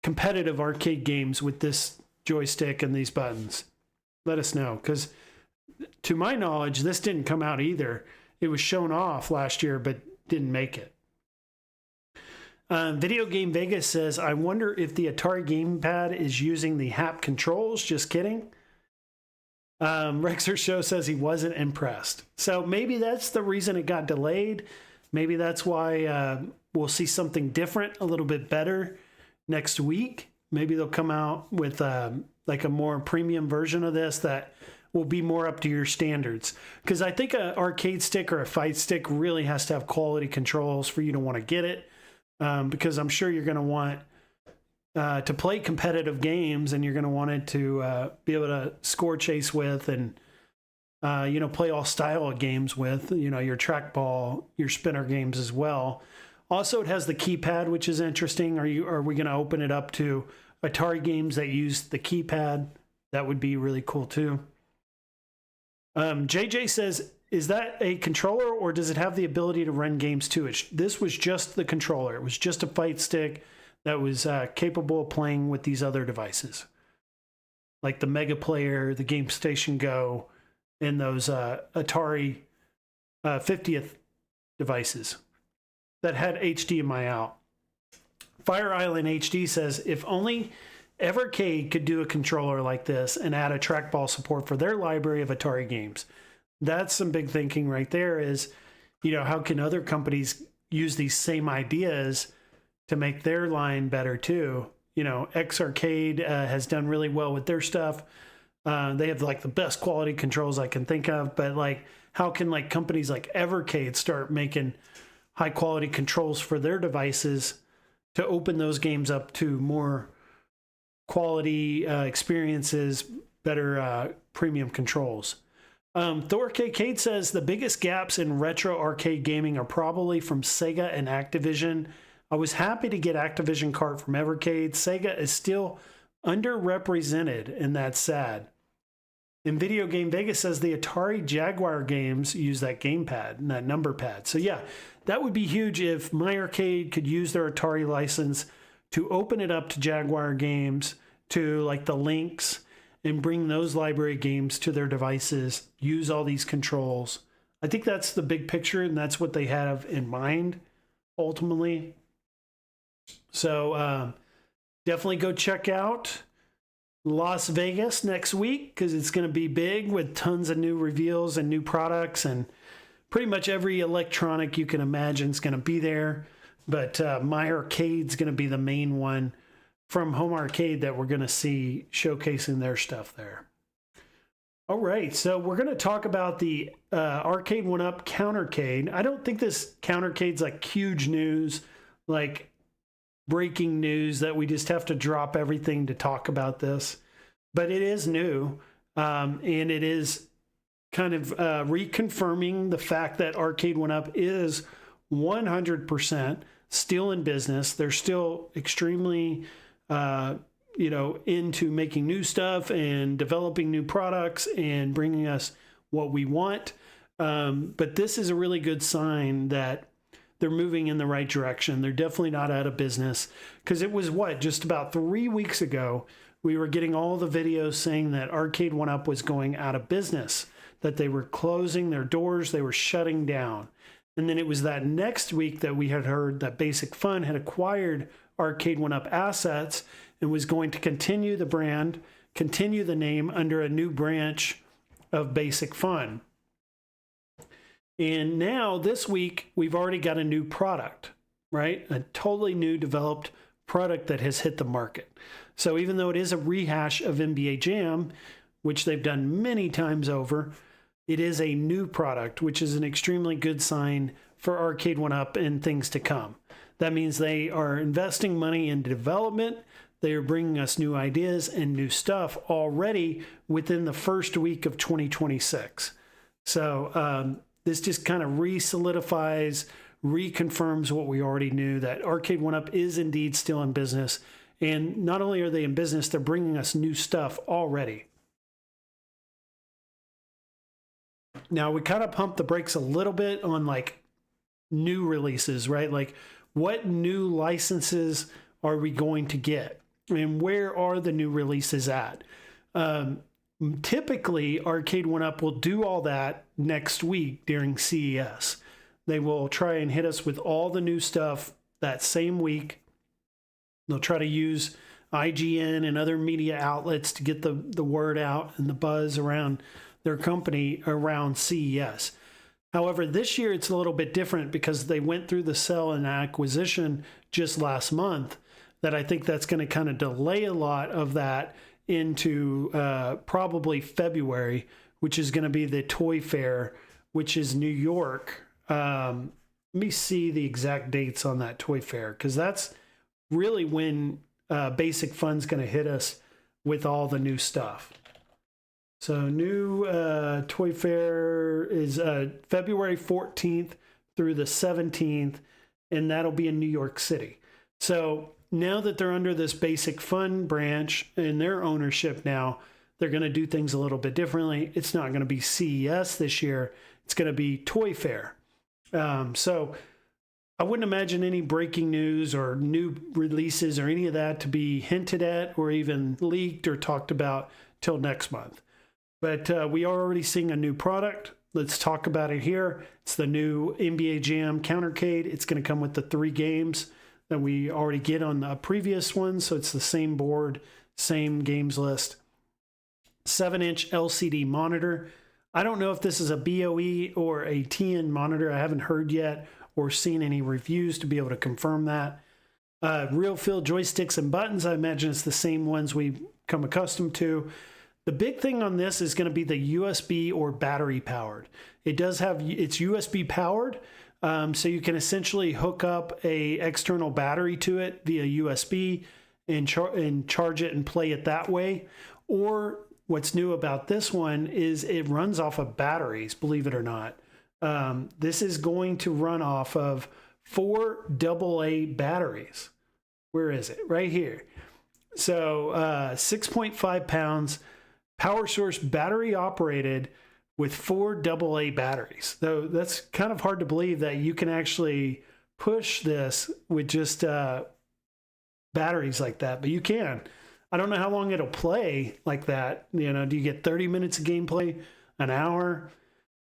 competitive arcade games with this joystick and these buttons? Let us know, because to my knowledge, this didn't come out either. It was shown off last year, but didn't make it. Video Game Vegas says, I wonder if the Atari gamepad is using the HAP controls. Just kidding. Rexer Show says he wasn't impressed. So maybe that's the reason it got delayed. Maybe that's why we'll see something different, a little bit better next week. Maybe they'll come out with like a more premium version of this that will be more up to your standards. Because I think an arcade stick or a fight stick really has to have quality controls for you to want to get it. Because I'm sure you're going to want to play competitive games, and you're going to want it to be able to score chase with and, play all style of games with, your trackball, your spinner games as well. Also, it has the keypad, which is interesting. Are we going to open it up to Atari games that use the keypad? That would be really cool too. JJ says, is that a controller or does it have the ability to run games too? This was just the controller. It was just a fight stick that was capable of playing with these other devices, like the Mega Player, the GameStation Go, and those Atari 50th devices that had HDMI out. Fire Island HD says, if only Evercade could do a controller like this and add a trackball support for their library of Atari games. That's some big thinking right there is, how can other companies use these same ideas to make their line better too? X Arcade has done really well with their stuff. They have like the best quality controls I can think of, but like, how can like companies like Evercade start making high quality controls for their devices to open those games up to more quality experiences, better premium controls? Thor KK says the biggest gaps in retro arcade gaming are probably from Sega and Activision. I was happy to get Activision cart from Evercade. Sega is still underrepresented, and that's sad. And Video Game Vegas says the Atari Jaguar games use that gamepad and that number pad. So yeah, that would be huge if My Arcade could use their Atari license to open it up to Jaguar games, to like the Lynx, and bring those library games to their devices, use all these controls. I think that's the big picture, and that's what they have in mind, ultimately. So definitely go check out Las Vegas next week, because it's going to be big with tons of new reveals and new products, and pretty much every electronic you can imagine is going to be there. But My Arcade's going to be the main one from Home Arcade that we're going to see showcasing their stuff there. All right, so we're going to talk about the Arcade1Up Countercade. I don't think this Countercade's like huge news, like breaking news that we just have to drop everything to talk about this. But it is new, and it is kind of reconfirming the fact that Arcade1Up is 100% still in business. They're still extremely into making new stuff and developing new products and bringing us what we want. But this is a really good sign that they're moving in the right direction. They're definitely not out of business, because it was just about 3 weeks ago, we were getting all the videos saying that Arcade1Up was going out of business, that they were closing their doors, they were shutting down. And then it was that next week that we had heard that Basic Fun had acquired Arcade1Up assets and was going to continue the brand, continue the name under a new branch of Basic Fun. And now this week, we've already got a new product, right? A totally new developed product that has hit the market. So even though it is a rehash of NBA Jam, which they've done many times over, it is a new product, which is an extremely good sign for Arcade1Up and things to come. That means they are investing money in development. They are bringing us new ideas and new stuff already within the first week of 2026. So this just kind of re-solidifies, reconfirms what we already knew, that Arcade1Up is indeed still in business. And not only are they in business, they're bringing us new stuff already. Now, we kind of pumped the brakes a little bit on like new releases, right? Like, what new licenses are we going to get? And where are the new releases at? Typically, Arcade1Up will do all that next week during CES. They will try and hit us with all the new stuff that same week. They'll try to use IGN and other media outlets to get the word out and the buzz around their company around CES. However, this year it's a little bit different because they went through the sale and acquisition just last month, that I think that's going to kind of delay a lot of that into probably February, which is going to be the Toy Fair, which is New York. Let me see the exact dates on that Toy Fair, because that's really when Basic Fun's going to hit us with all the new stuff. So new Toy Fair is February 14th through the 17th, and that'll be in New York City. So now that they're under this Basic Fun branch in their ownership now, they're going to do things a little bit differently. It's not going to be CES this year. It's going to be Toy Fair. So I wouldn't imagine any breaking news or new releases or any of that to be hinted at or even leaked or talked about till next month. But we are already seeing a new product. Let's talk about it here. It's the new NBA Jam Countercade. It's going to come with the 3 games that we already get on the previous one. So it's the same board, same games list. 7-inch LCD monitor. I don't know if this is a BOE or a TN monitor. I haven't heard yet or seen any reviews to be able to confirm that. Real feel joysticks and buttons. I imagine it's the same ones we've come accustomed to. The big thing on this is going to be the USB or battery powered. It does have, it's USB powered. So you can essentially hook up a external battery to it via USB and charge it and play it that way. Or what's new about this one is it runs off of batteries, believe it or not. This is going to run off of 4 AA batteries. Where is it? Right here. So 6.5 pounds, power source, battery operated, with 4 AA batteries. Though that's kind of hard to believe that you can actually push this with just batteries like that, but you can. I don't know how long it'll play like that. You know, do you get 30 minutes of gameplay, an hour?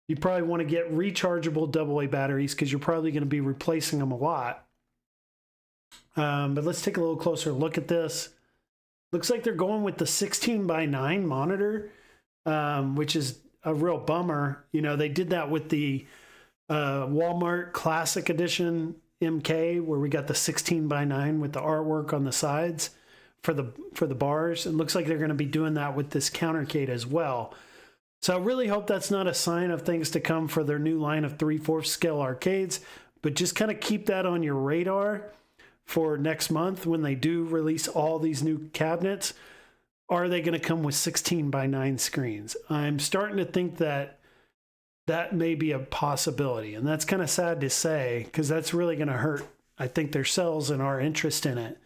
You probably want to get rechargeable AA batteries because you're probably going to be replacing them a lot. But let's take a little closer look at this. Looks like they're going with the 16:9 monitor, which is a real bummer. You know, they did that with the Walmart Classic Edition MK, where we got the 16:9 with the artwork on the sides for the bars. It looks like they're going to be doing that with this Countercade as well. So I really hope that's not a sign of things to come for their new line of 3/4 scale arcades, but just kind of keep that on your radar for next month when they do release all these new cabinets. Are they going to come with 16:9 screens? I'm starting to think that that may be a possibility, and that's kind of sad to say because that's really going to hurt, I think, their sales and our interest in it.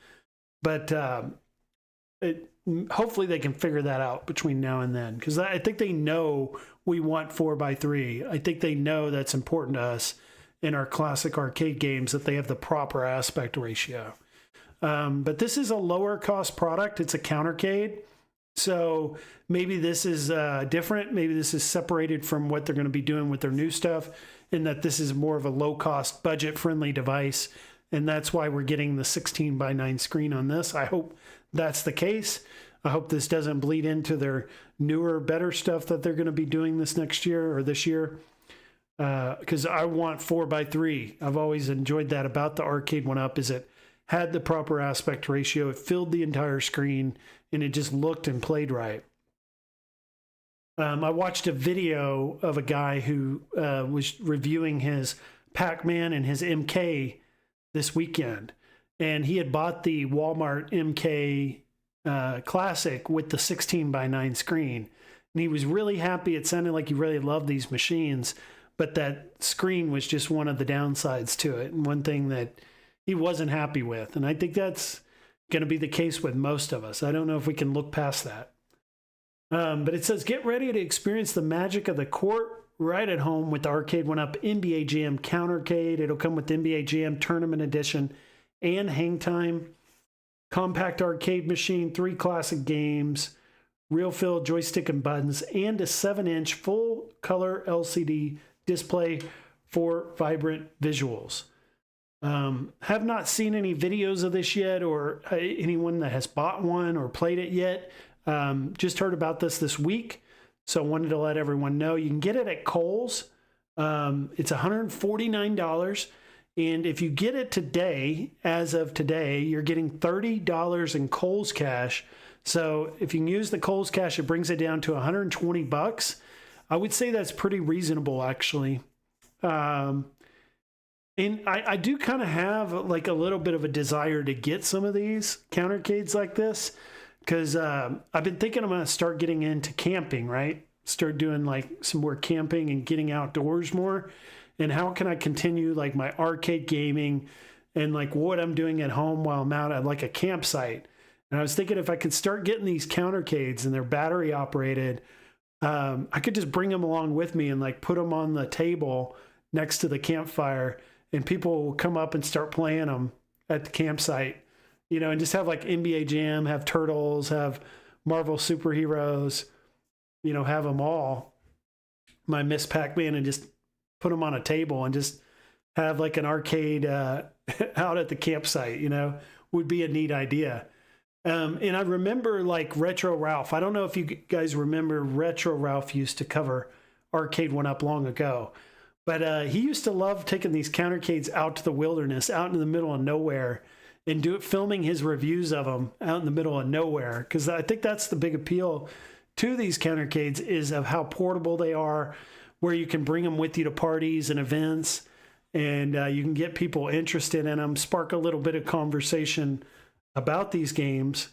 But hopefully they can figure that out between now and then, because I think they know we want 4x3. I think they know that's important to us in our classic arcade games, that they have the proper aspect ratio. But this is a lower cost product. It's a Countercade. So maybe this is different. Maybe this is separated from what they're going to be doing with their new stuff, in that this is more of a low cost, budget friendly device. And that's why we're getting the 16:9 screen on this. I hope that's the case. I hope this doesn't bleed into their newer, better stuff that they're going to be doing this next year or this year. Because I want 4x3. I've always enjoyed that about the Arcade1Up, is it had the proper aspect ratio. It filled the entire screen and it just looked and played right. I watched a video of a guy who was reviewing his Pac-Man and his MK this weekend, and he had bought the Walmart MK Classic with the 16:9 screen, and he was really happy. It sounded like he really loved these machines, but that screen was just one of the downsides to it, and one thing that he wasn't happy with. And I think that's going to be the case with most of us. I don't know if we can look past that. But it says, get ready to experience the magic of the court right at home with the Arcade1Up NBA Jam Countercade. It'll come with the NBA Jam Tournament Edition and Hang Time. Compact arcade machine, 3 classic games, real fill joystick and buttons, and a 7-inch full color LCD display for vibrant visuals. Have not seen any videos of this yet, or anyone that has bought one or played it yet. Just heard about this week, so wanted to let everyone know. You can get it at Kohl's. It's $149, and if you get it today, as of today, you're getting $30 in Kohl's cash. So if you can use the Kohl's cash, it brings it down to $120. I would say that's pretty reasonable, actually. And I do kind of have like a little bit of a desire to get some of these countercades like this, because I've been thinking I'm going to start getting into camping, right? Start doing like some more camping and getting outdoors more. And how can I continue like my arcade gaming and like what I'm doing at home while I'm out at like a campsite. And I was thinking if I could start getting these countercades and they're battery operated, I could just bring them along with me and like put them on the table next to the campfire, and people will come up and start playing them at the campsite, you know, and just have like NBA Jam, have Turtles, have Marvel superheroes, you know, have them all, my Miss Pac-Man, and just put them on a table and just have like an arcade out at the campsite, you know, would be a neat idea. And I remember like Retro Ralph. I don't know if you guys remember Retro Ralph used to cover Arcade1Up long ago. But he used to love taking these countercades out to the wilderness, out in the middle of nowhere, and filming his reviews of them out in the middle of nowhere. Because I think that's the big appeal to these countercades, is of how portable they are, where you can bring them with you to parties and events, and you can get people interested in them, spark a little bit of conversation about these games,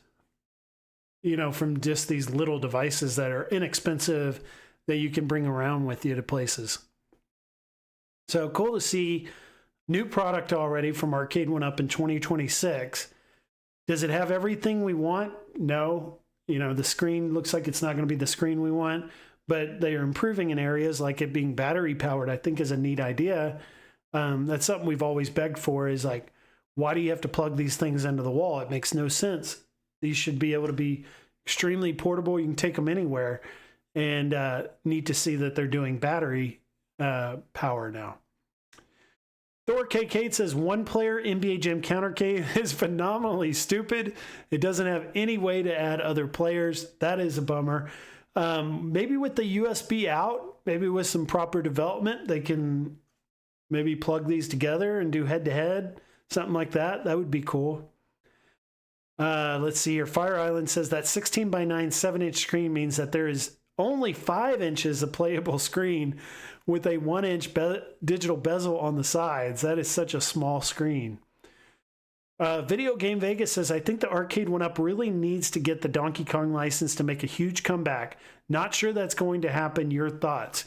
you know, from just these little devices that are inexpensive that you can bring around with you to places. So cool to see new product already from Arcade1Up in 2026. Does it have everything we want? No. You know, the screen looks like it's not going to be the screen we want, but they are improving in areas like it being battery powered. I think is a neat idea. That's something we've always begged for, is like, why do you have to plug these things into the wall? It makes no sense. These should be able to be extremely portable. You can take them anywhere, and neat to see that they're doing battery power now. Thor KK says one player NBA Jam countercade is phenomenally stupid. It doesn't have any way to add other players. That is a bummer. Maybe with the USB out, maybe with some proper development, they can maybe plug these together and do head-to-head, something like that. That would be cool. Let's see here. Fire Island says that 16 by 9 7-inch screen means that there is only 5 inches of playable screen with a 1-inch digital bezel on the sides. That is such a small screen. Video Game Vegas says, I think the Arcade1Up really needs to get the Donkey Kong license to make a huge comeback. Not sure that's going to happen. Your thoughts?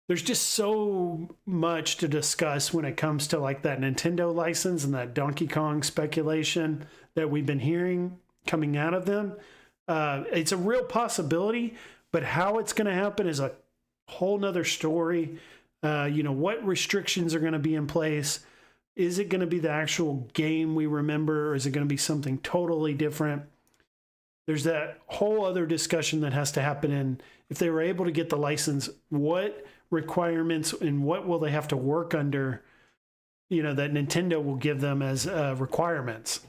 There's just so much to discuss when it comes to like that Nintendo license and that Donkey Kong speculation that we've been hearing coming out of them. It's a real possibility, but how it's going to happen is a whole nother story. You know, what restrictions are going to be in place? Is it going to be the actual game we remember, or is it going to be something totally different? There's that whole other discussion that has to happen. And if they were able to get the license, what requirements and what will they have to work under, you know, that Nintendo will give them as requirements?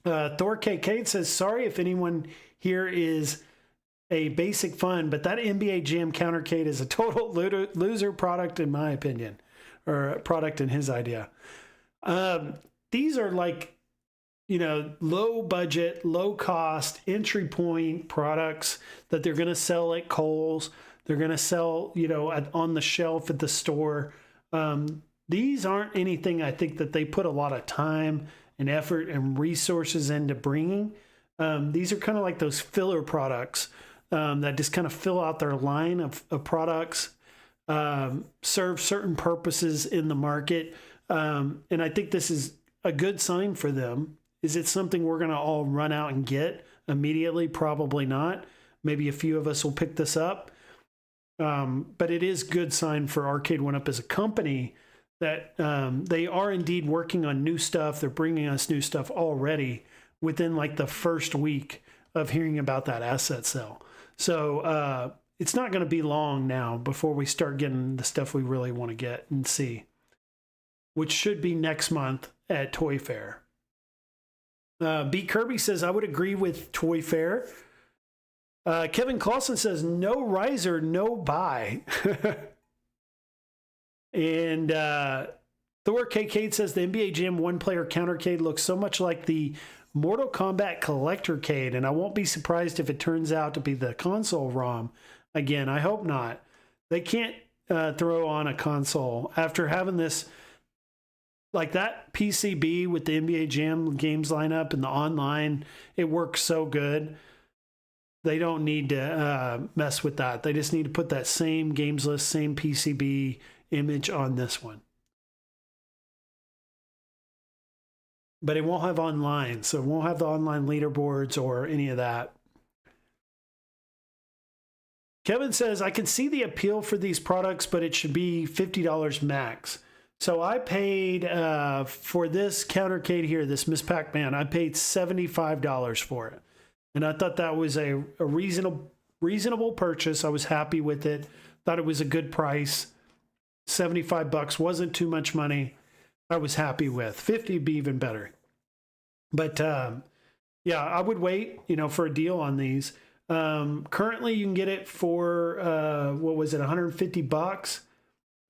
Thor KK says, sorry if anyone here is a basic fun, but that NBA Jam countercade is a total loser product in my opinion, or a product in his idea. These are like, you know, low budget, low cost, entry point products that they're going to sell at Kohl's. They're going to sell, you know, on the shelf at the store. These aren't anything I think that they put a lot of time and effort and resources into bringing. These are kind of like those filler products that just kind of fill out their line of products, serve certain purposes in the market. And I think this is a good sign for them. Is it something we're going to all run out and get immediately? Probably not. Maybe a few of us will pick this up. But it is good sign for Arcade1Up as a company that they are indeed working on new stuff. They're bringing us new stuff already within like the first week of hearing about that asset sale. So it's not going to be long now before we start getting the stuff we really want to get and see, which should be next month at Toy Fair. B. Kirby says, I would agree with Toy Fair. Kevin Clausen says, no riser, no buy. And Thor KK says, the NBA Jam one-player countercade looks so much like the Mortal Kombat Collectorcade, and I won't be surprised if it turns out to be the console ROM. Again, I hope not. They can't throw on a console after having this, like that PCB with the NBA Jam games lineup and the online. It works so good. They don't need to mess with that. They just need to put that same games list, same PCB image on this one. But it won't have online, so it won't have the online leaderboards or any of that. Kevin says, I can see the appeal for these products, but it should be $50 max. So I paid for this countercade here, this Miss Pac-Man, I paid $75 for it. And I thought that was a reasonable purchase. I was happy with it. Thought it was a good price. $75 wasn't too much money. I was happy with. 50 would be even better. But yeah, I would wait, for a deal on these. Currently, you can get it for what was it, $150,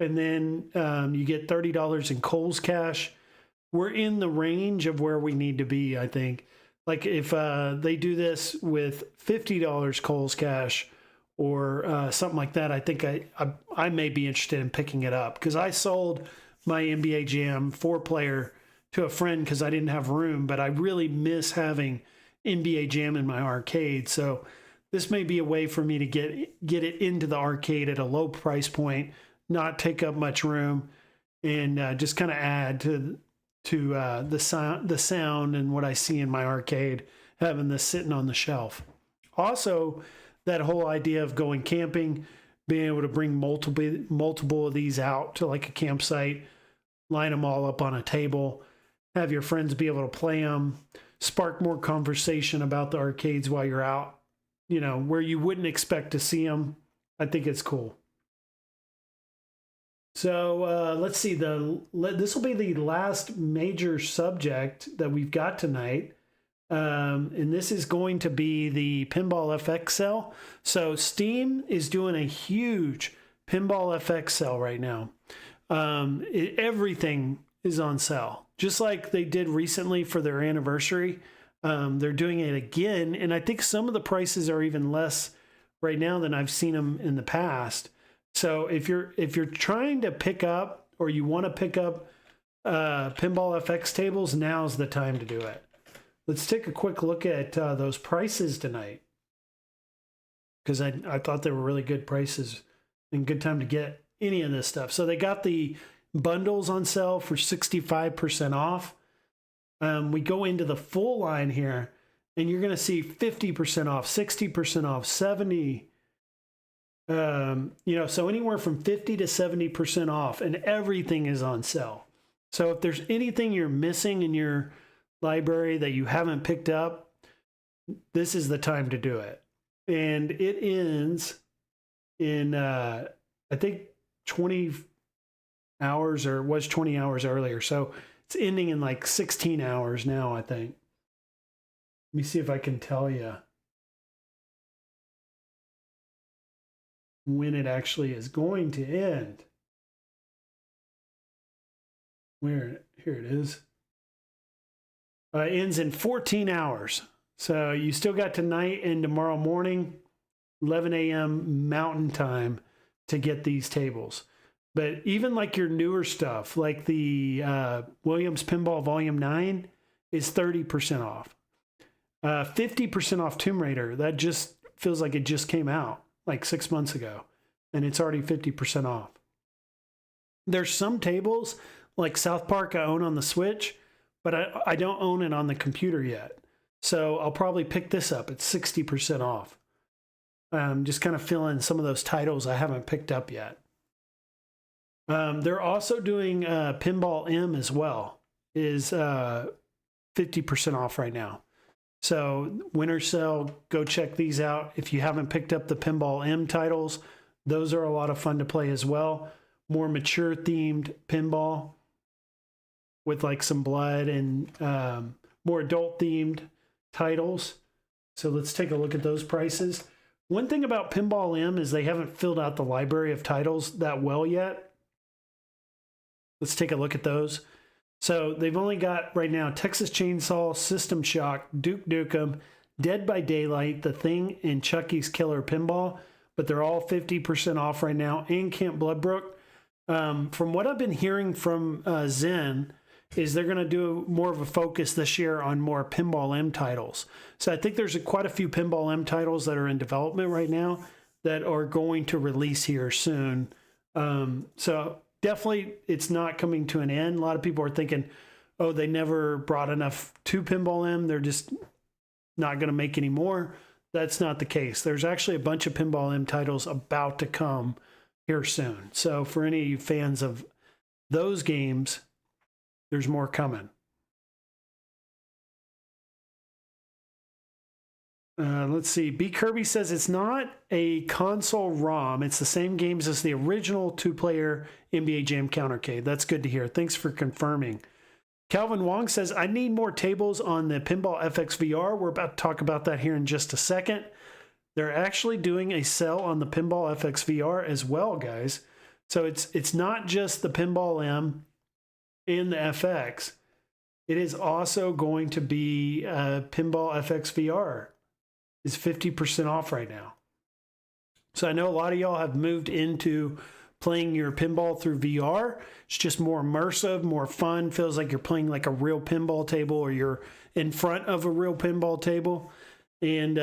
and then you get $30 in Kohl's Cash. We're in the range of where we need to be, I think. Like if they do this with $50 Kohl's Cash or something like that, I think I may be interested in picking it up, because I sold my NBA Jam 4-player to a friend because I didn't have room, but I really miss having NBA Jam in my arcade. So this may be a way for me to get it into the arcade at a low price point, not take up much room, and just kind of add to the sound and what I see in my arcade, having this sitting on the shelf. Also, that whole idea of going camping, being able to bring multiple of these out to like a campsite, line them all up on a table, have your friends be able to play them, spark more conversation about the arcades while you're out, where you wouldn't expect to see them. I think it's cool. So let's see, this will be the last major subject that we've got tonight. And this is going to be the Pinball FX sale. So Steam is doing a huge Pinball FX sale right now. Everything is on sale, just like they did recently for their anniversary. They're doing it again, and I think some of the prices are even less right now than I've seen them in the past. So if you're trying to pick up, or you want to pick up Pinball FX tables, now's the time to do it. Let's take a quick look at those prices tonight, because I thought they were really good prices and good time to get any of this stuff. So they got the bundles on sale for 65% off. We go into the full line here, and you're going to see 50% off, 60% off, 70%. So anywhere from 50 to 70% off, and everything is on sale. So if there's anything you're missing in your library that you haven't picked up, this is the time to do it. And it ends in, I think, 20 hours, or was 20 hours earlier. So it's ending in like 16 hours now, I think. Let me see if I can tell you when it actually is going to end. Here it is. It ends in 14 hours. So you still got tonight and tomorrow morning, 11 a.m. Mountain Time, to get these tables. But even like your newer stuff, like the Williams Pinball Volume 9 is 30% off. 50% off Tomb Raider. That just feels like it just came out like 6 months ago, and it's already 50% off. There's some tables like South Park I own on the Switch, but I don't own it on the computer yet. So I'll probably pick this up. It's 60% off. Just kind of filling some of those titles I haven't picked up yet. They're also doing Pinball M as well, is 50% off right now. So winter sale, go check these out. If you haven't picked up the Pinball M titles, those are a lot of fun to play as well. More mature themed pinball with like some blood and more adult themed titles. So let's take a look at those prices. One thing about Pinball M is they haven't filled out the library of titles that well yet. Let's take a look at those. So they've only got right now Texas Chainsaw, System Shock, Duke Nukem, Dead by Daylight, The Thing, and Chucky's Killer Pinball, but they're all 50% off right now, and Camp Bloodbrook. From what I've been hearing from Zen, is they're going to do more of a focus this year on more Pinball M titles. So I think there's quite a few Pinball M titles that are in development right now that are going to release here soon. So definitely it's not coming to an end. A lot of people are thinking, oh, they never brought enough to Pinball M. They're just not going to make any more. That's not the case. There's actually a bunch of Pinball M titles about to come here soon. So for any of you fans of those games, there's more coming. Let's see. B. Kirby says it's not a console ROM. It's the same games as the original two-player NBA Jam Countercade. That's good to hear. Thanks for confirming. Calvin Wong says, I need more tables on the Pinball FX VR. We're about to talk about that here in just a second. They're actually doing a sale on the Pinball FX VR as well, guys. So it's not just the Pinball M and the FX. It is also going to be Pinball FX VR. Is 50% off right now. So I know a lot of y'all have moved into playing your pinball through VR. It's just more immersive, more fun. Feels like you're playing like a real pinball table, or you're in front of a real pinball table. And,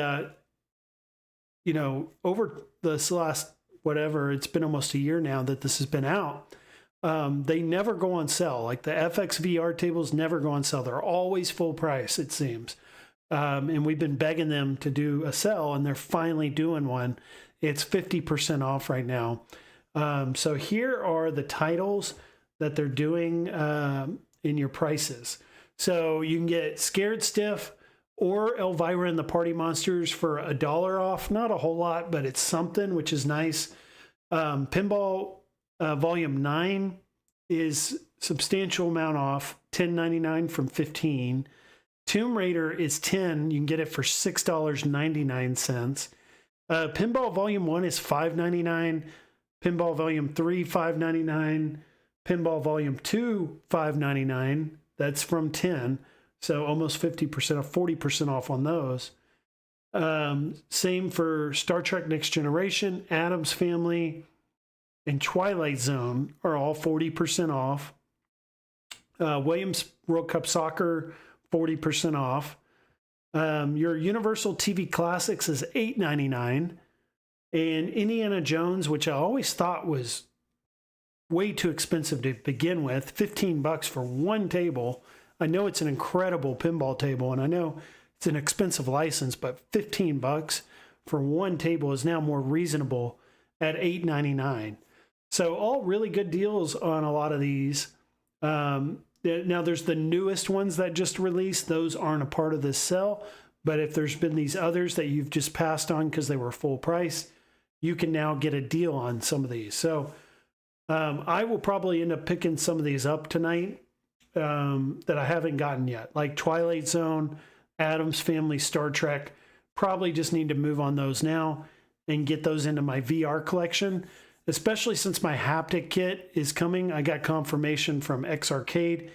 you know, over this last, whatever, it's been almost a year now that this has been out. They never go on sale. Like the FX VR tables never go on sale. They're always full price, it seems. And we've been begging them to do a sale, and they're finally doing one. It's 50% off right now. So here are the titles that they're doing in your prices. So you can get Scared Stiff or Elvira and the Party Monsters for $1 off. Not a whole lot, but it's something, which is nice. Pinball Volume 9 is substantial amount off, $10.99 from $15. Tomb Raider is $10. You can get it for $6.99. Pinball Volume 1 is $5.99. Pinball Volume 3, $5.99. Pinball Volume 2, $5.99. That's from 10. So almost 50% off, 40% off on those. Same for Star Trek Next Generation, Addams Family, and Twilight Zone are all 40% off. Williams World Cup Soccer, 40% off. Your Universal TV Classics is $8.99. And Indiana Jones, which I always thought was way too expensive to begin with, $15 for one table. I know it's an incredible pinball table, and I know it's an expensive license, but $15 for one table is now more reasonable at $8.99. So all really good deals on a lot of these. Now there's the newest ones that just released. Those aren't a part of this sale, but if there's been these others that you've just passed on because they were full price, you can now get a deal on some of these. So I will probably end up picking some of these up tonight that I haven't gotten yet, like Twilight Zone, Addams Family, Star Trek. Probably just need to move on those now and get those into my VR collection, especially since my haptic kit is coming. I got confirmation from X Arcade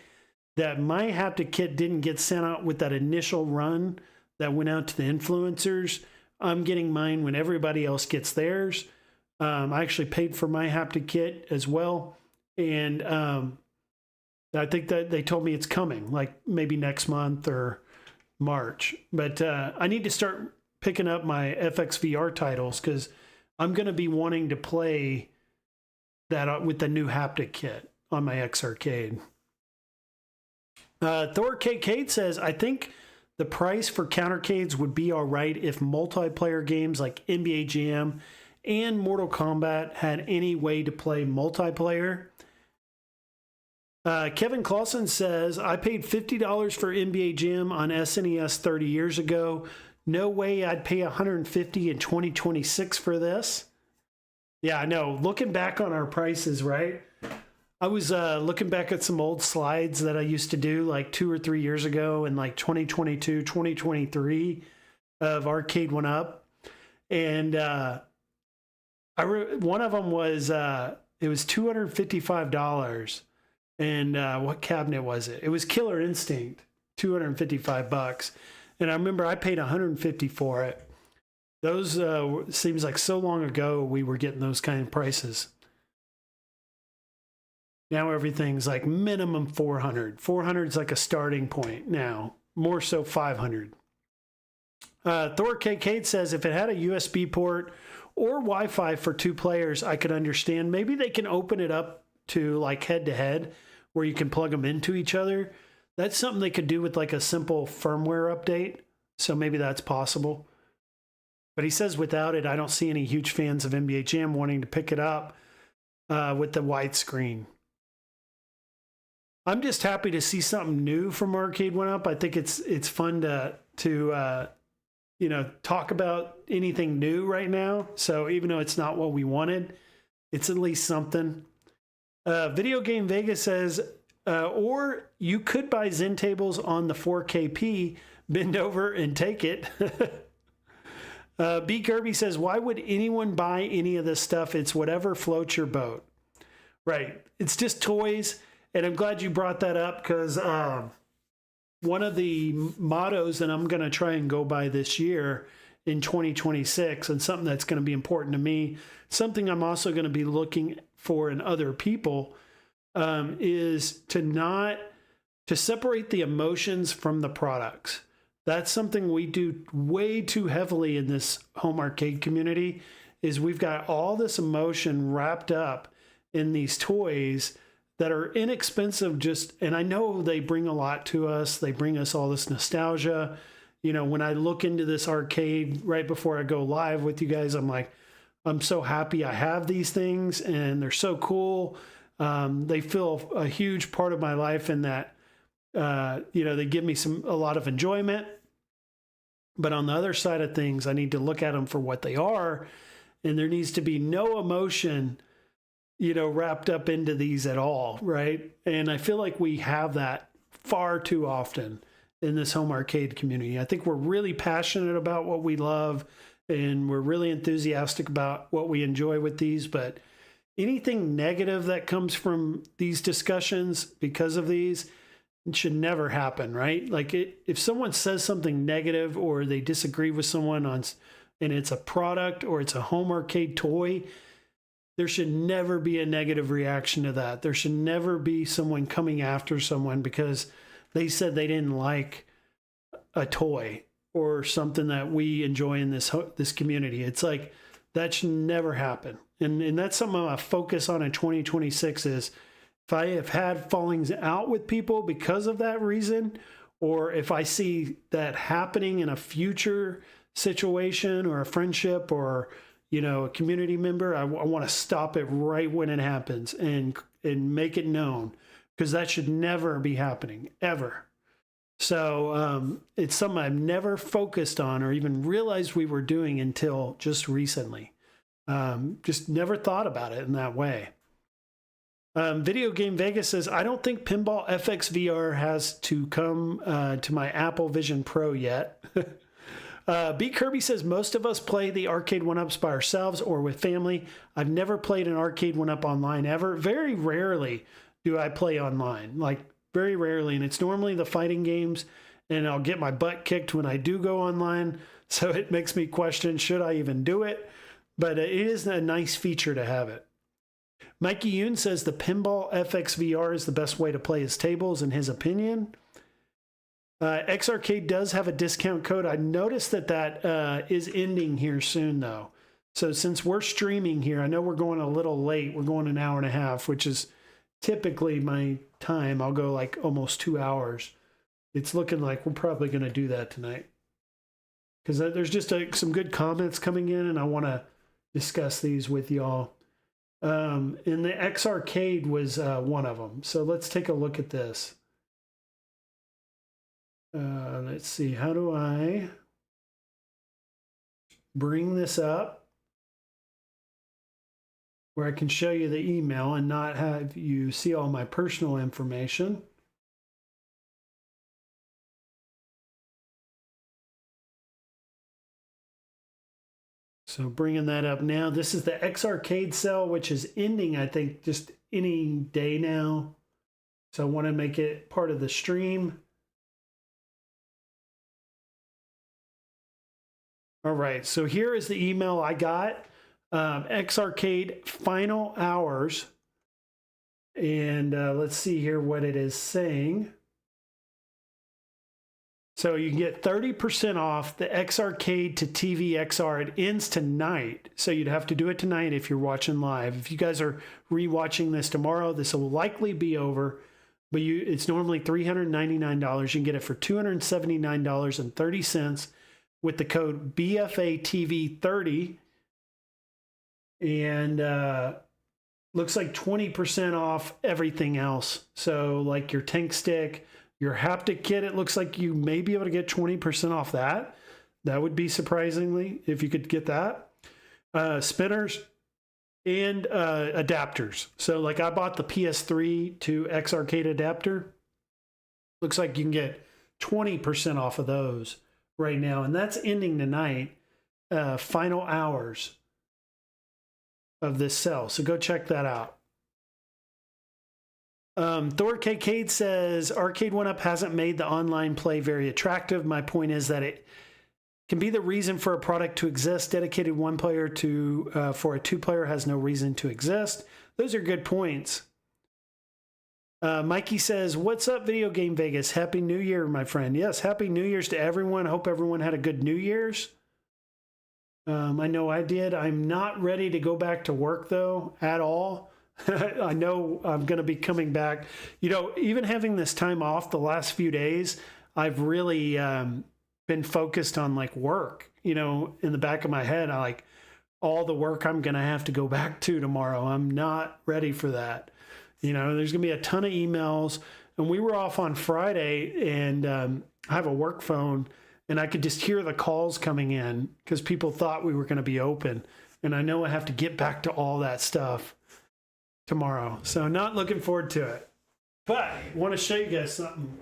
that my haptic kit didn't get sent out with that initial run that went out to the influencers. I'm getting mine when everybody else gets theirs. I actually paid for my haptic kit as well. And I think that they told me it's coming, like maybe next month or March. But I need to start picking up my FX VR titles because I'm going to be wanting to play that with the new haptic kit on my X Arcade. Thor KK says, I think the price for countercades would be all right if multiplayer games like NBA Jam and Mortal Kombat had any way to play multiplayer. Kevin Clausen says, I paid $50 for NBA Jam on SNES 30 years ago. No way I'd pay $150 in 2026 for this. Yeah, I know. Looking back on our prices, right? I was looking back at some old slides that I used to do like 2 or 3 years ago in like 2022, 2023 of Arcade1Up. And one of them was, it was $255. And what cabinet was it? It was Killer Instinct, $255. And I remember I paid $150 for it. Those seems like so long ago we were getting those kind of prices. Now everything's like minimum $400. $400 is like a starting point now. More so $500. Thor KK says if it had a USB port or Wi-Fi for 2 players, I could understand. Maybe they can open it up to like head-to-head where you can plug them into each other. That's something they could do with like a simple firmware update. So maybe that's possible. But he says without it, I don't see any huge fans of NBA Jam wanting to pick it up with the widescreen. I'm just happy to see something new from Arcade1Up. I think it's fun to you know, talk about anything new right now. So even though it's not what we wanted, it's at least something. Video Game Vegas says, or you could buy Zen tables on the 4KP, bend over and take it. B. Kirby says, why would anyone buy any of this stuff? It's whatever floats your boat. Right. It's just toys. And I'm glad you brought that up because one of the mottos that I'm going to try and go by this year in 2026, and something that's going to be important to me, something I'm also going to be looking for in other people, is to separate the emotions from the products. That's something we do way too heavily in this home arcade community, is we've got all this emotion wrapped up in these toys that are inexpensive, and I know they bring a lot to us. They bring us all this nostalgia. You know, when I look into this arcade right before I go live with you guys, I'm like, I'm so happy I have these things and they're so cool. They fill a huge part of my life in that, you know, they give me a lot of enjoyment. But on the other side of things, I need to look at them for what they are. And there needs to be no emotion, you know, wrapped up into these at all, right? And I feel like we have that far too often in this home arcade community. I think we're really passionate about what we love and we're really enthusiastic about what we enjoy with these, but anything negative that comes from these discussions because of these, it should never happen, right? Like if someone says something negative or they disagree with someone and it's a product or it's a home arcade toy, there should never be a negative reaction to that. There should never be someone coming after someone because they said they didn't like a toy or something that we enjoy in this community. It's like that should never happen. And that's something I focus on in 2026 is if I have had fallings out with people because of that reason, or if I see that happening in a future situation or a friendship or, you know, a community member, I want to stop it right when it happens and make it known, because that should never be happening, ever. So it's something I've never focused on or even realized we were doing until just recently. Just never thought about it in that way. Video Game Vegas says, I don't think Pinball FX VR has to come to my Apple Vision Pro yet. B. Kirby says, most of us play the Arcade1Ups by ourselves or with family. I've never played an Arcade1Up online ever. Very rarely do I play online, like very rarely. And it's normally the fighting games, and I'll get my butt kicked when I do go online. So it makes me question, should I even do it? But it is a nice feature to have it. Mikey Yoon says the Pinball FX VR is the best way to play his tables, in his opinion. Xarcade does have a discount code. I noticed that is ending here soon, though. So since we're streaming here, I know we're going a little late. We're going an hour and a half, which is typically my time. I'll go like almost 2 hours. It's looking like we're probably going to do that tonight, because there's just some good comments coming in, and I want to discuss these with y'all. And the X Arcade was one of them. So let's take a look at this. Let's see, how do I bring this up where I can show you the email and not have you see all my personal information. So bringing that up now, this is the X Arcade sale, which is ending, I think, just any day now. So I want to make it part of the stream. All right, so here is the email I got. X Arcade final hours. And let's see here what it is saying. So you can get 30% off the X Arcade to TV XR. It ends tonight. So you'd have to do it tonight if you're watching live. If you guys are rewatching this tomorrow, this will likely be over. But it's normally $399. You can get it for $279.30 with the code BFATV30. And looks like 20% off everything else. So like your tank stick, your haptic kit, it looks like you may be able to get 20% off that. That would be surprisingly if you could get that. Spinners and adapters. So like I bought the PS3 to X Arcade adapter. Looks like you can get 20% off of those right now. And that's ending tonight. Final hours of this sale. So go check that out. Thor KK says Arcade1Up hasn't made the online play very attractive. My point is that it can be the reason for a product to exist. Dedicated one player to for a two player has no reason to exist. Those are good points. Mikey says, what's up, Video Game Vegas? Happy New Year, my friend. Yes, Happy New Year's to everyone. Hope everyone had a good New Year's. I know I did. I'm not ready to go back to work, though, at all. I know I'm going to be coming back. You know, even having this time off the last few days, I've really been focused on like work, you know, in the back of my head. I like all the work I'm going to have to go back to tomorrow. I'm not ready for that. You know, there's going to be a ton of emails. And we were off on Friday, and I have a work phone, and I could just hear the calls coming in because people thought we were going to be open. And I know I have to get back to all that stuff tomorrow. So not looking forward to it. But I want to show you guys something.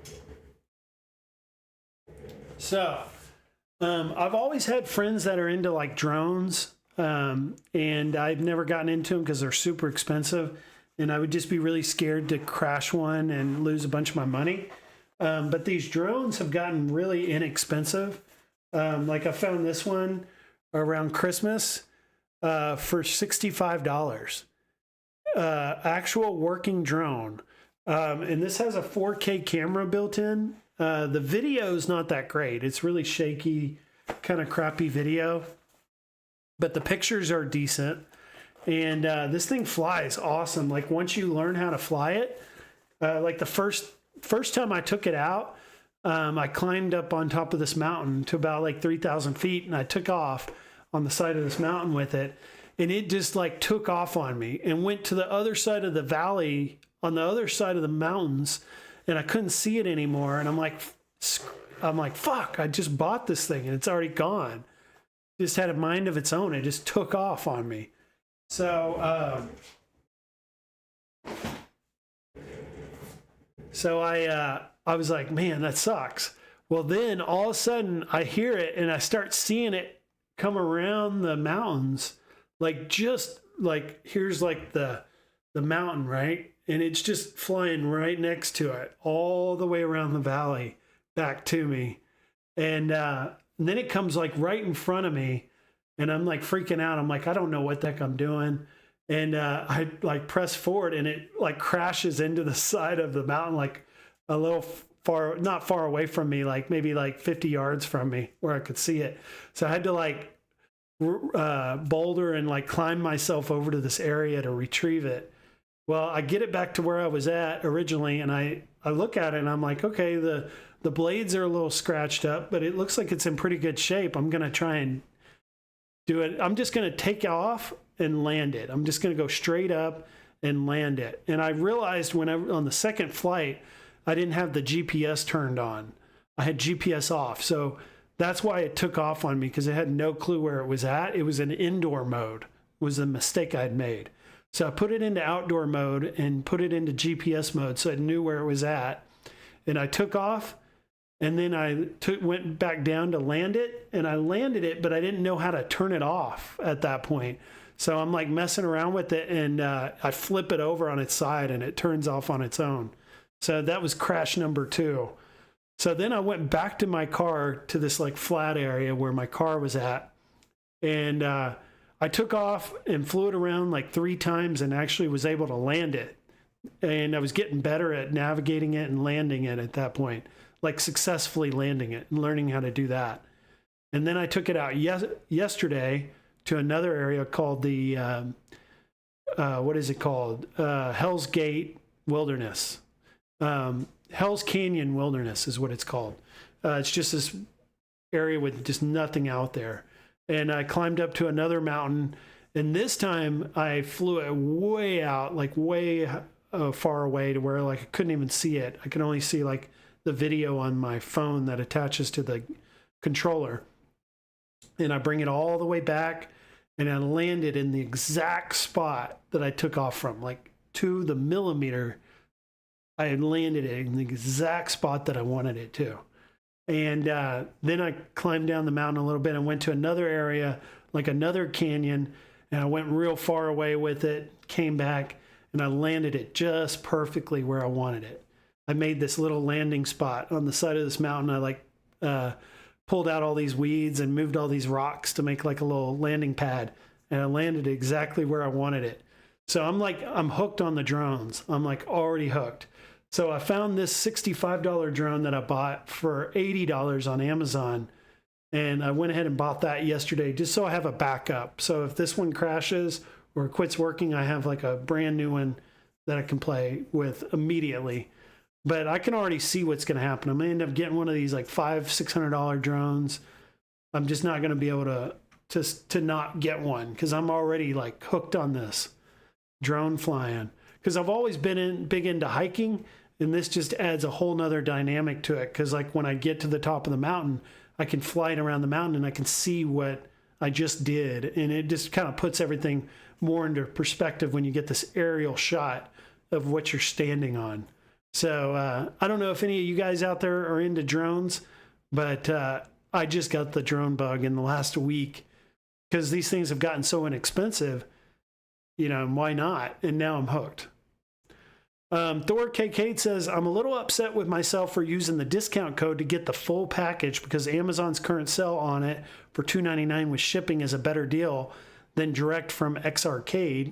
So I've always had friends that are into like drones, and I've never gotten into them because they're super expensive. And I would just be really scared to crash one and lose a bunch of my money. But these drones have gotten really inexpensive. Like I found this one around Christmas for $65. Actual working drone. And this has a 4K camera built in. The video is not that great. It's really shaky, kind of crappy video. But the pictures are decent. And this thing flies awesome. Like once you learn how to fly it, like the first time I took it out, I climbed up on top of this mountain to about like 3,000 feet, and I took off on the side of this mountain with it, and it just like took off on me and went to the other side of the valley on the other side of the mountains, and I couldn't see it anymore. And I'm like, fuck, I just bought this thing and it's already gone. It just had a mind of its own. It just took off on me. So I was like, man, that sucks. Well, then all of a sudden I hear it and I start seeing it come around the mountains, like just like here's like the mountain, right? And it's just flying right next to it all the way around the valley back to me. And then it comes like right in front of me. And I'm like freaking out. I'm like, I don't know what the heck I'm doing. And I like press forward, and it like crashes into the side of the mountain, like a little far, not far away from me, like maybe like 50 yards from me where I could see it. So I had to like boulder and like climb myself over to this area to retrieve it. Well, I get it back to where I was at originally, and I look at it and I'm like, okay, the blades are a little scratched up, but it looks like it's in pretty good shape. I'm going to try and do it. I'm just going to take off and land it. I'm just going to go straight up and land it. And I realized when on the second flight, I didn't have the GPS turned on. I had GPS off. So that's why it took off on me, because it had no clue where it was at. It was in indoor mode, was a mistake I'd made. So I put it into outdoor mode and put it into GPS mode so it knew where it was at. And I took off, and then I went back down to land it, and I landed it, but I didn't know how to turn it off at that point. So I'm like messing around with it, and I flip it over on its side, and it turns off on its own. So that was crash number 2. So then I went back to my car, to this like flat area where my car was at, and I took off and flew it around like 3 times and actually was able to land it. And I was getting better at navigating it and landing it at that point, like successfully landing it and learning how to do that. And then I took it out yesterday to another area called the, what is it called? Hell's Gate Wilderness. Hell's Canyon Wilderness is what it's called. It's just this area with just nothing out there. And I climbed up to another mountain, and this time I flew it way out, like way far away to where like I couldn't even see it. I could only see like the video on my phone that attaches to the controller. And I bring it all the way back, and I landed in the exact spot that I took off from, like to the millimeter. I had landed it in the exact spot that I wanted it to. And then I climbed down the mountain a little bit and went to another area, like another canyon, and I went real far away with it, came back, and I landed it just perfectly where I wanted it. I made this little landing spot on the side of this mountain. I like pulled out all these weeds and moved all these rocks to make like a little landing pad, and I landed exactly where I wanted it. So I'm hooked on the drones. I'm like already hooked. So I found this $65 drone that I bought for $80 on Amazon, and I went ahead and bought that yesterday just so I have a backup. So if this one crashes or quits working, I have like a brand new one that I can play with immediately. But I can already see what's going to happen. I'm going to end up getting one of these like $500-$600 drones. I'm just not going to be able to not get one, because I'm already like hooked on this drone flying. Because I've always been big into hiking, and this just adds a whole nother dynamic to it. Because like when I get to the top of the mountain, I can fly it around the mountain and I can see what I just did. And it just kind of puts everything more into perspective when you get this aerial shot of what you're standing on. So I don't know if any of you guys out there are into drones, but I just got the drone bug in the last week, because these things have gotten so inexpensive. You know, why not? And now I'm hooked. Thor KK says, I'm a little upset with myself for using the discount code to get the full package, because Amazon's current sale on it for $2.99 with shipping is a better deal than direct from X Arcade.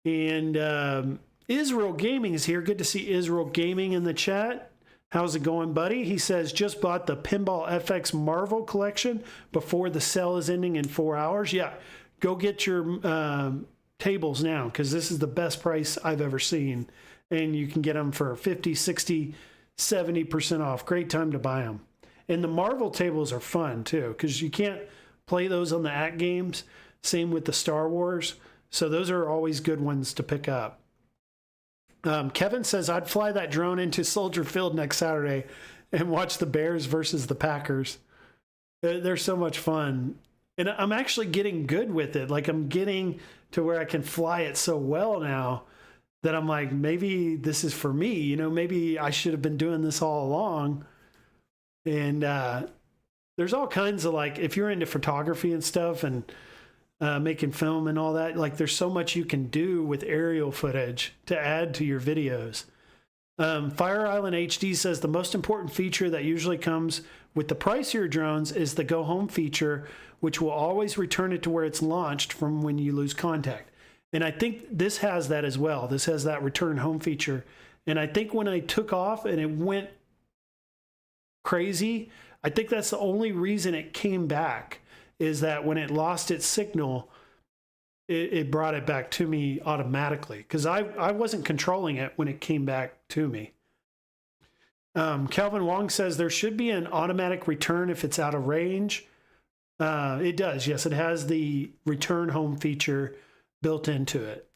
And Israel Gaming is here. Good to see Israel Gaming in the chat. How's it going, buddy? He says, just bought the Pinball FX Marvel collection before the sale is ending in 4 hours. Yeah, go get your tables now, because this is the best price I've ever seen. And you can get them for 50, 60, 70% off. Great time to buy them. And the Marvel tables are fun, too, because you can't play those on the AtGames. Same with the Star Wars. So those are always good ones to pick up. Kevin says, I'd fly that drone into Soldier Field next Saturday and watch the Bears versus the Packers. They're so much fun. And I'm actually getting good with it. Like, I'm getting to where I can fly it so well now that I'm like, maybe this is for me. You know, maybe I should have been doing this all along. And there's all kinds of, like, if you're into photography and stuff and making film and all that, like, there's so much you can do with aerial footage to add to your videos. Fire Island HD says, the most important feature that usually comes with the pricier drones is the go home feature, which will always return it to where it's launched from when you lose contact. And I think this has that as well. This has that return home feature. And I think when I took off and it went crazy, I think that's the only reason it came back, is that when it lost its signal, it brought it back to me automatically, because I wasn't controlling it when it came back to me. Calvin Wong says there should be an automatic return if it's out of range. It does. Yes, it has the return home feature built into it.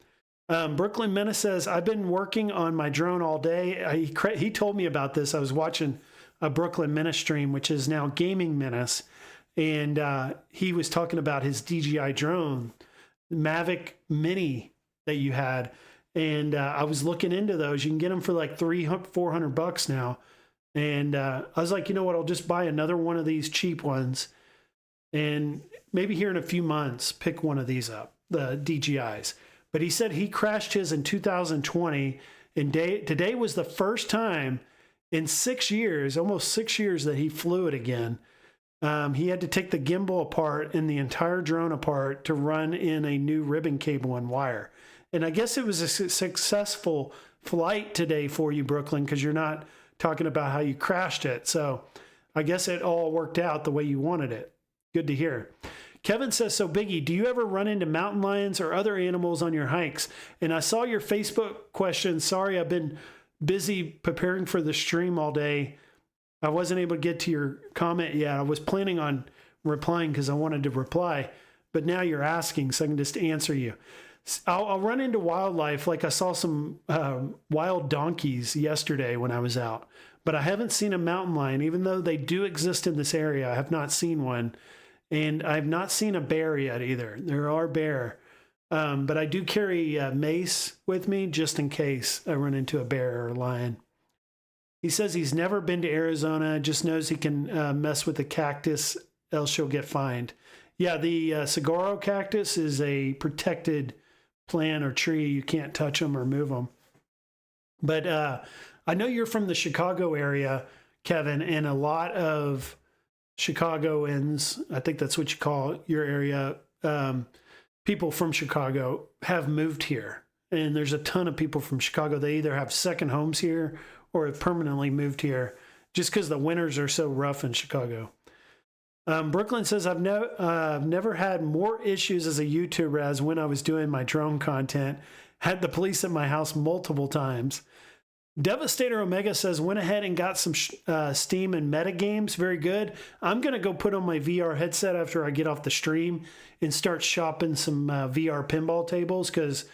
Brooklyn Menace says, I've been working on my drone all day. He told me about this. I was watching a Brooklyn Menace stream, which is now Gaming Menace. And he was talking about his DJI drone, Mavic Mini that you had. And I was looking into those. You can get them for like $400 now. And I was like, you know what? I'll just buy another one of these cheap ones. And maybe here in a few months, pick one of these up, the DJIs. But he said he crashed his in 2020. And today was the first time in 6 years, almost 6 years, that he flew it again. He had to take the gimbal apart and the entire drone apart to run in a new ribbon cable and wire. And I guess it was a successful flight today for you, Brooklyn, because you're not talking about how you crashed it. So I guess it all worked out the way you wanted it. Good to hear. Kevin says, so Biggie, do you ever run into mountain lions or other animals on your hikes? And I saw your Facebook question. Sorry, I've been busy preparing for the stream all day. I wasn't able to get to your comment yet. I was planning on replying because I wanted to reply, but now you're asking, so I can just answer you. I'll run into wildlife. Like I saw some wild donkeys yesterday when I was out, but I haven't seen a mountain lion, even though they do exist in this area. I have not seen one, and I've not seen a bear yet either. There are bear, but I do carry mace with me just in case I run into a bear or a lion. He says he's never been to Arizona, just knows he can mess with the cactus, else she'll get fined. Yeah, the saguaro cactus is a protected plant or tree. You can't touch them or move them. But I know you're from the Chicago area, Kevin, and a lot of Chicagoans, I think that's what you call your area, people from Chicago have moved here. And there's a ton of people from Chicago. They either have second homes here or have permanently moved here just because the winters are so rough in Chicago. Brooklyn says, I've never had more issues as a YouTuber as when I was doing my drone content. Had the police at my house multiple times. Devastator Omega says, went ahead and got some Steam and meta games. Very good. I'm going to go put on my VR headset after I get off the stream and start shopping some VR pinball tables because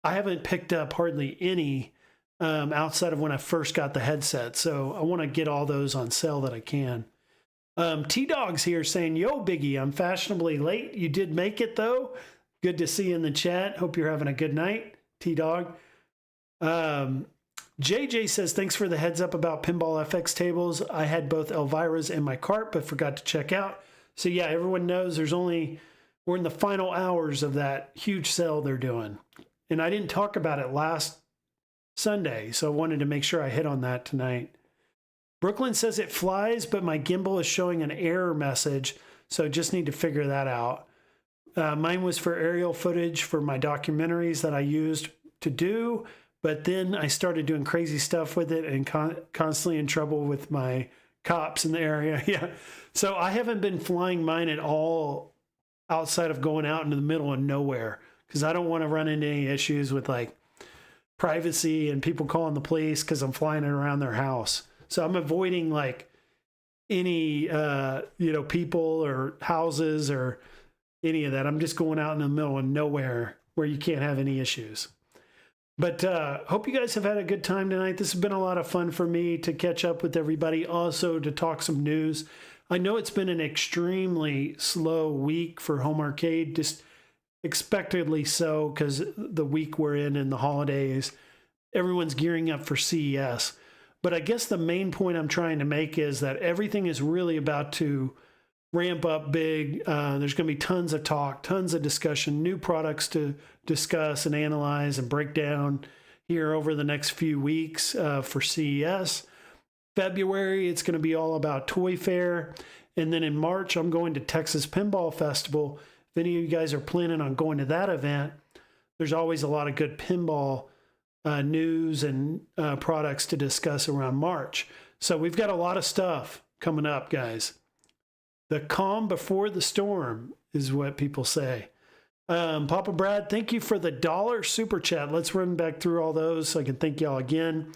I haven't picked up hardly any outside of when I first got the headset. So I want to get all those on sale that I can. T-Dog's here saying, yo, Biggie, I'm fashionably late. You did make it, though. Good to see you in the chat. Hope you're having a good night, T-Dog. JJ says, thanks for the heads up about Pinball FX tables. I had both Elvira's in my cart, but forgot to check out. So, yeah, everyone knows we're in the final hours of that huge sale they're doing. And I didn't talk about it last Sunday, so I wanted to make sure I hit on that tonight. Brooklyn says it flies, but my gimbal is showing an error message, so just need to figure that out. Mine was for aerial footage for my documentaries that I used to do, but then I started doing crazy stuff with it and constantly in trouble with my cops in the area. Yeah, so I haven't been flying mine at all outside of going out into the middle of nowhere because I don't want to run into any issues with like privacy and people calling the police because I'm flying it around their house. So I'm avoiding like any, people or houses or any of that. I'm just going out in the middle of nowhere where you can't have any issues. But hope you guys have had a good time tonight. This has been a lot of fun for me to catch up with everybody. Also to talk some news. I know it's been an extremely slow week for home arcade, just expectedly so because the week we're in and the holidays, everyone's gearing up for CES. But I guess the main point I'm trying to make is that everything is really about to ramp up big. There's going to be tons of talk, tons of discussion, new products to discuss and analyze and break down here over the next few weeks for CES. February, it's going to be all about Toy Fair. And then in March, I'm going to Texas Pinball Festival. If any of you guys are planning on going to that event, there's always a lot of good pinball news and products to discuss around March. So we've got a lot of stuff coming up, guys. The calm before the storm is what people say. Papa Brad, thank you for the $1 super chat. Let's run back through all those so I can thank y'all again.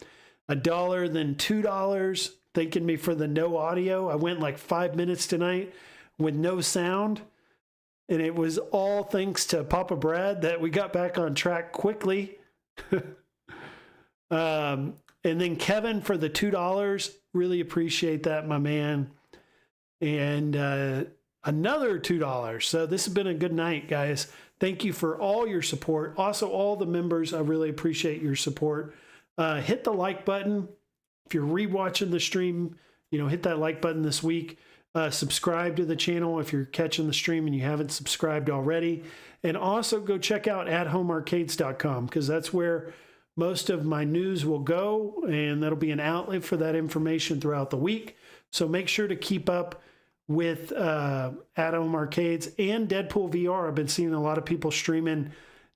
$1, then $2, thanking me for the no audio. I went like 5 minutes tonight with no sound. And it was all thanks to Papa Brad that we got back on track quickly. And then Kevin for the $2. Really appreciate that, my man. And another $2. So this has been a good night, guys. Thank you for all your support. Also, all the members, I really appreciate your support. Hit the like button. If you're rewatching the stream, hit that like button this week. Subscribe to the channel if you're catching the stream and you haven't subscribed already. And also go check out athomearcades.com, because that's where most of my news will go, and that'll be an outlet for that information throughout the week. So make sure to keep up with At Home Arcades and Deadpool VR. I've been seeing a lot of people streaming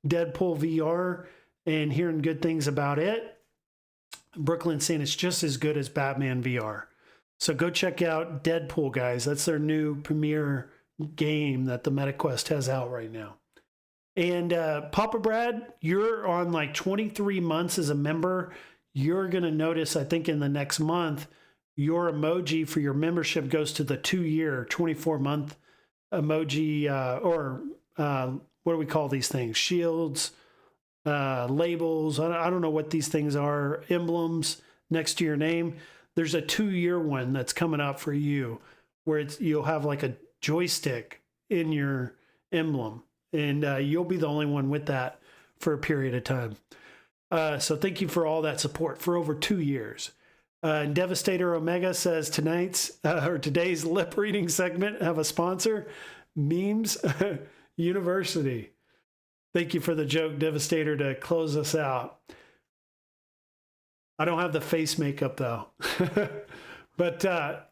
Deadpool VR and hearing good things about it. Brooklyn saying it's just as good as Batman VR. So go check out Deadpool, guys. That's their new premiere game that the MetaQuest has out right now. And Papa Brad, you're on like 23 months as a member. You're going to notice, I think in the next month, your emoji for your membership goes to the 2-year, 24-month emoji, or what do we call these things? Shields, labels. I don't know what these things are. Emblems next to your name. There's a 2-year one that's coming up for you where you'll have like a joystick in your emblem, and you'll be the only one with that for a period of time. So thank you for all that support for over 2 years. Devastator Omega says today's lip reading segment have a sponsor, Memes University. Thank you for the joke, Devastator, to close us out. I don't have the face makeup though. But a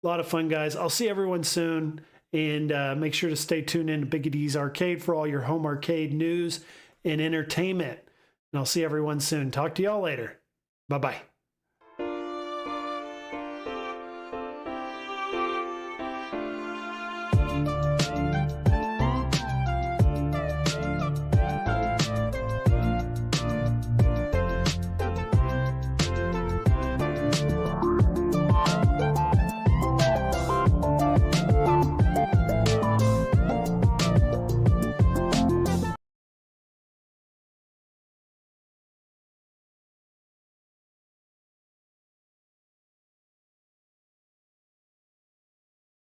lot of fun, guys. I'll see everyone soon, and make sure to stay tuned in to BiggggyD's Arcade for all your home arcade news and entertainment. And I'll see everyone soon. Talk to y'all later. Bye-bye.